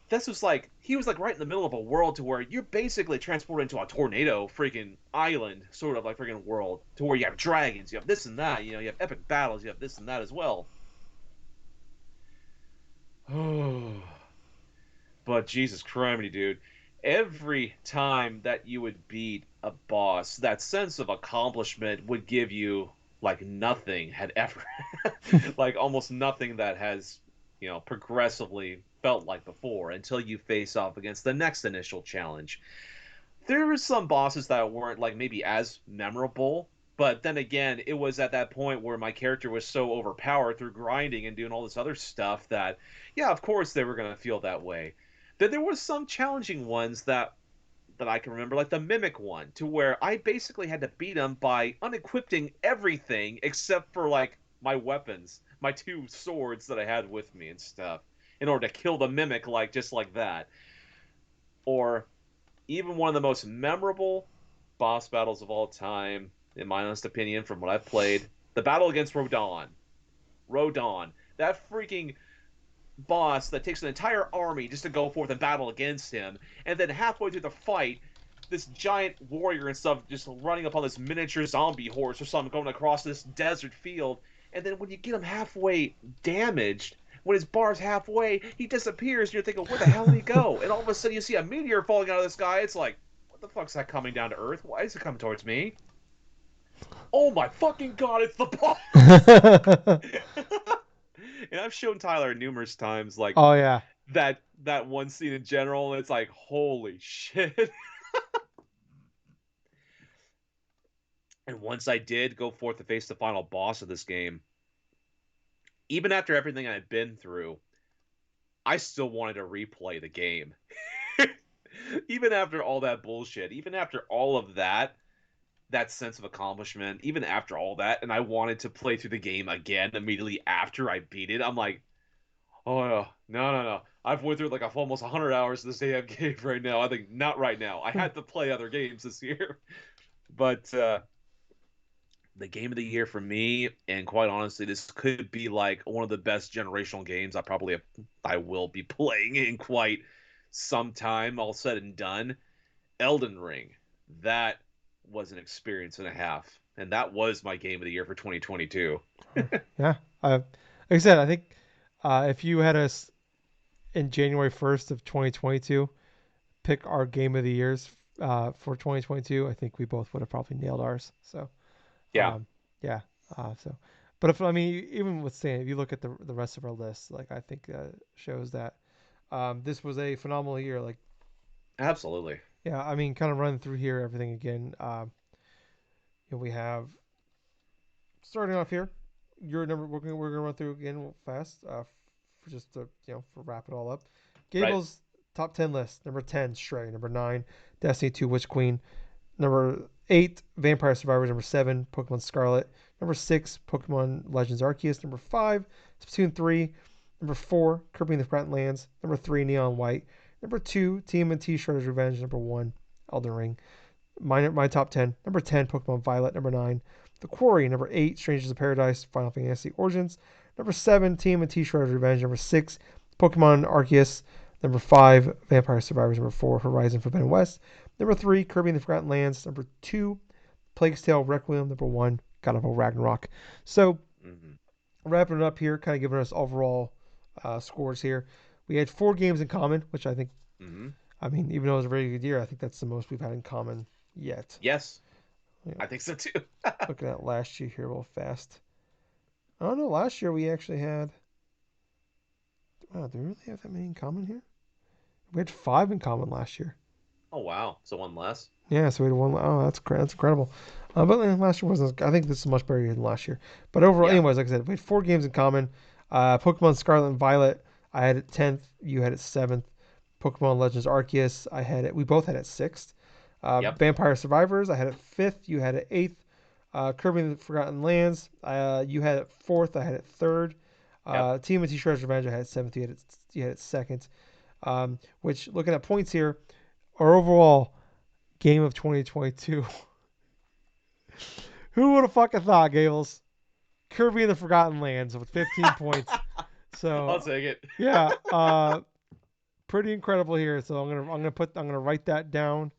Speaker 2: this was like he was like right in the middle of a world to where you're basically transported into a tornado freaking island sort of like freaking world, to where you have dragons, you have this and that, you know, you have epic battles, you have this and that as well. But Jesus criminy, dude. Every time that you would beat a boss, that sense of accomplishment would give you like nothing had ever, like almost nothing that has, you know, progressively felt like before, until you face off against the next initial challenge. There were some bosses that weren't like maybe as memorable, but then again, it was at that point where my character was so overpowered through grinding and doing all this other stuff that, yeah, of course they were gonna feel that way. Then there was some challenging ones that I can remember, like the Mimic one, to where I basically had to beat him by unequipping everything except for like my weapons, my two swords that I had with me and stuff, in order to kill the Mimic like just like that. Or even one of the most memorable boss battles of all time, in my honest opinion, from what I've played, the battle against Rodon. Rodon, that freaking boss that takes an entire army just to go forth and battle against him, and then halfway through the fight, this giant warrior and stuff just running up on this miniature zombie horse or something going across this desert field, and then when you get him halfway damaged, when his bar's halfway, he disappears, and you're thinking, where the hell did he go? And all of a sudden, you see a meteor falling out of the sky. It's like, what the fuck's that coming down to Earth? Why is it coming towards me? Oh my fucking god, it's the boss! And I've shown Tyler numerous times, like
Speaker 1: Oh yeah.
Speaker 2: that one scene in general, and it's like, holy shit. And once I did go forth to face the final boss of this game, even after everything I'd been through, I still wanted to replay the game. Even after all that bullshit, even after all of that sense of accomplishment, even after all that, and I wanted to play through the game again immediately after I beat it. I'm like, oh no. I've went through like almost 100 hours of this damn game right now. I think not right now. I had to play other games this year, but the game of the year for me, and quite honestly, this could be like one of the best generational games I will be playing in quite some time, all said and done. Elden Ring. That was an experience and a half, and that was my game of the year for 2022.
Speaker 1: Yeah. Like I said, I think if you had us in January 1st of 2022 pick our game of the years for 2022, I think we both would have probably nailed ours. So
Speaker 2: Yeah,
Speaker 1: um, yeah. So, but if I mean, even with saying, if you look at the rest of our list, like I think shows that this was a phenomenal year. Like
Speaker 2: absolutely.
Speaker 1: yeah, I mean, kind of running through here everything again. We have starting off here. Your number we're gonna run through again fast. For just to for wrap it all up.
Speaker 2: Right.
Speaker 1: Gable's top 10 list. Number 10, Stray. Number 9, Destiny 2, Witch Queen. Number 8, Vampire Survivors. Number 7, Pokemon Scarlet. Number 6, Pokemon Legends Arceus. Number 5, Splatoon 3. Number 4, Kirby and the Forgotten Lands. Number 3, Neon White. Number 2, TMNT Shredder's Revenge. Number 1, Elden Ring. My top 10. Number 10, Pokemon Violet. Number 9, The Quarry. Number 8, Strangers of Paradise. Final Fantasy Origins. Number 7, TMNT Shredder's Revenge. Number 6, Pokemon Arceus. Number 5, Vampire Survivors. Number 4, Horizon Forbidden West. Number 3, Kirby and the Forgotten Lands. Number 2, Plague's Tale Requiem. Number 1, God of War Ragnarok. So,
Speaker 2: Hmm.
Speaker 1: wrapping it up here, kind of giving us overall scores here. We had 4 games in common, which
Speaker 2: Hmm.
Speaker 1: I mean, even though it was a very good year, I think that's the most we've had in common yet.
Speaker 2: Yes,
Speaker 1: Yeah,
Speaker 2: I think so too.
Speaker 1: looking at last year here real fast. I don't know. Last year we actually had. Wow, do we really have that many in common here? We had 5 in common last year.
Speaker 2: Oh wow, so one less.
Speaker 1: Yeah, so we had one. Oh, that's incredible. But last year wasn't. I think this is a much better year than last year. But overall,
Speaker 2: Yeah.
Speaker 1: anyways, like I said, we had 4 games in common. Pokemon Scarlet and Violet, I had it 10th. You had it 7th. Pokemon Legends Arceus, I had it. We both had it 6th.
Speaker 2: Yep.
Speaker 1: Vampire Survivors, I had it 5th. You had it 8th. Kirby and the Forgotten Lands, you had it 4th. I had it 3rd.
Speaker 2: Yep.
Speaker 1: Team of T Shredder's Revenge, I had it 7th. You had it 2nd. Which looking at points here, our overall game of 2022. Who would have fucking thought, Gables? Kirby and the Forgotten Lands with 15 points.
Speaker 2: I'll
Speaker 1: So
Speaker 2: take it.
Speaker 1: yeah, pretty incredible here. So I'm gonna write that down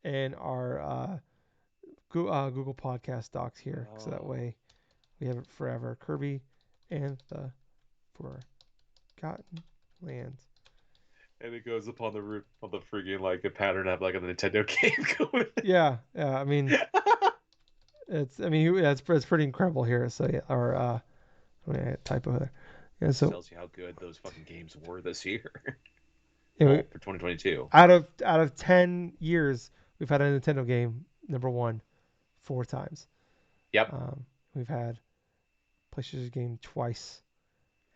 Speaker 1: in our Google Podcast docs here, so that
Speaker 2: Oh.
Speaker 1: way we have it forever. Kirby and the Forgotten Lands.
Speaker 2: And it goes upon the roof of the freaking like a pattern of like a Nintendo game going.
Speaker 1: Yeah, yeah. I mean, yeah, it's pretty incredible here. So yeah, or I mean, I had a typo there. Yeah,
Speaker 2: Just
Speaker 1: so
Speaker 2: tells you how good those fucking games were this year.
Speaker 1: you know,
Speaker 2: Well, for 2022.
Speaker 1: out of 10 years, we've had a Nintendo game number one 4 times.
Speaker 2: Yep.
Speaker 1: We've had PlayStation game twice,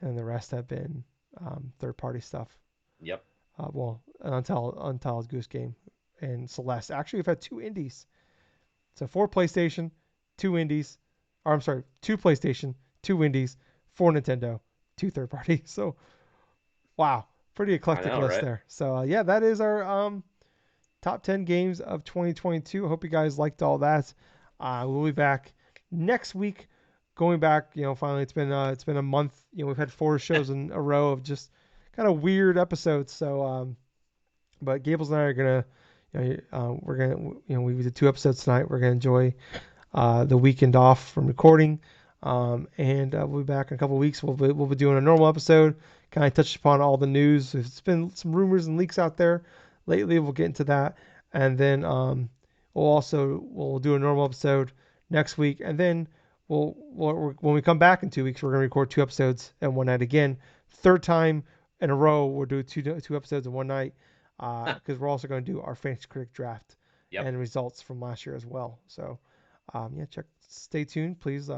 Speaker 1: and the rest have been third-party stuff.
Speaker 2: Yep.
Speaker 1: Well, Untitled Goose Game and Celeste. Actually, we've had 2 indies. So 4 PlayStation, 2 indies. Or I'm sorry, 2 PlayStation, 2 indies, 4 Nintendo, 2 third-party. So wow, pretty
Speaker 2: I
Speaker 1: eclectic
Speaker 2: know,
Speaker 1: list
Speaker 2: right?
Speaker 1: there. So yeah, that is our top 10 games of 2022. I hope you guys liked all that. We'll be back next week. Going back, finally it's been a month. We've had 4 shows in a row of just kind of weird episodes. So, but Gables and I are gonna, we're gonna, we did 2 episodes tonight. We're gonna enjoy the weekend off from recording, and we'll be back in a couple of weeks. We'll be doing a normal episode. Kind of touched upon all the news. There's been some rumors and leaks out there lately. We'll get into that, and then we'll do a normal episode next week, and then when we come back in 2 weeks, we're gonna record 2 episodes and one night again. Third time in a row, we'll do two episodes in one night, because we're also going to do our fantasy critic draft
Speaker 2: Yep.
Speaker 1: and results from last year as well. So yeah, stay tuned, please.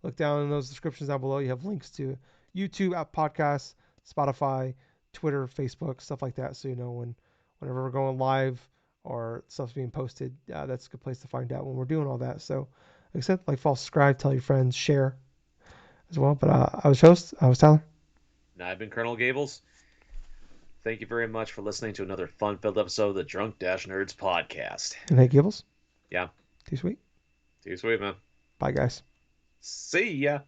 Speaker 1: Look down in those descriptions down below. You have links to YouTube, app podcasts, Spotify, Twitter, Facebook, stuff like that, so you know whenever we're going live or stuff's being posted. That's a good place to find out when we're doing all that. So, like I said, like, follow, subscribe, tell your friends, share as well. But I was Tyler.
Speaker 2: And I've been Colonel Gables. Thank you very much for listening to another fun-filled episode of the Drunk-Nerds podcast.
Speaker 1: And hey, Gibbles,
Speaker 2: Yeah.
Speaker 1: too sweet.
Speaker 2: Too sweet, man.
Speaker 1: Bye, guys.
Speaker 2: See ya.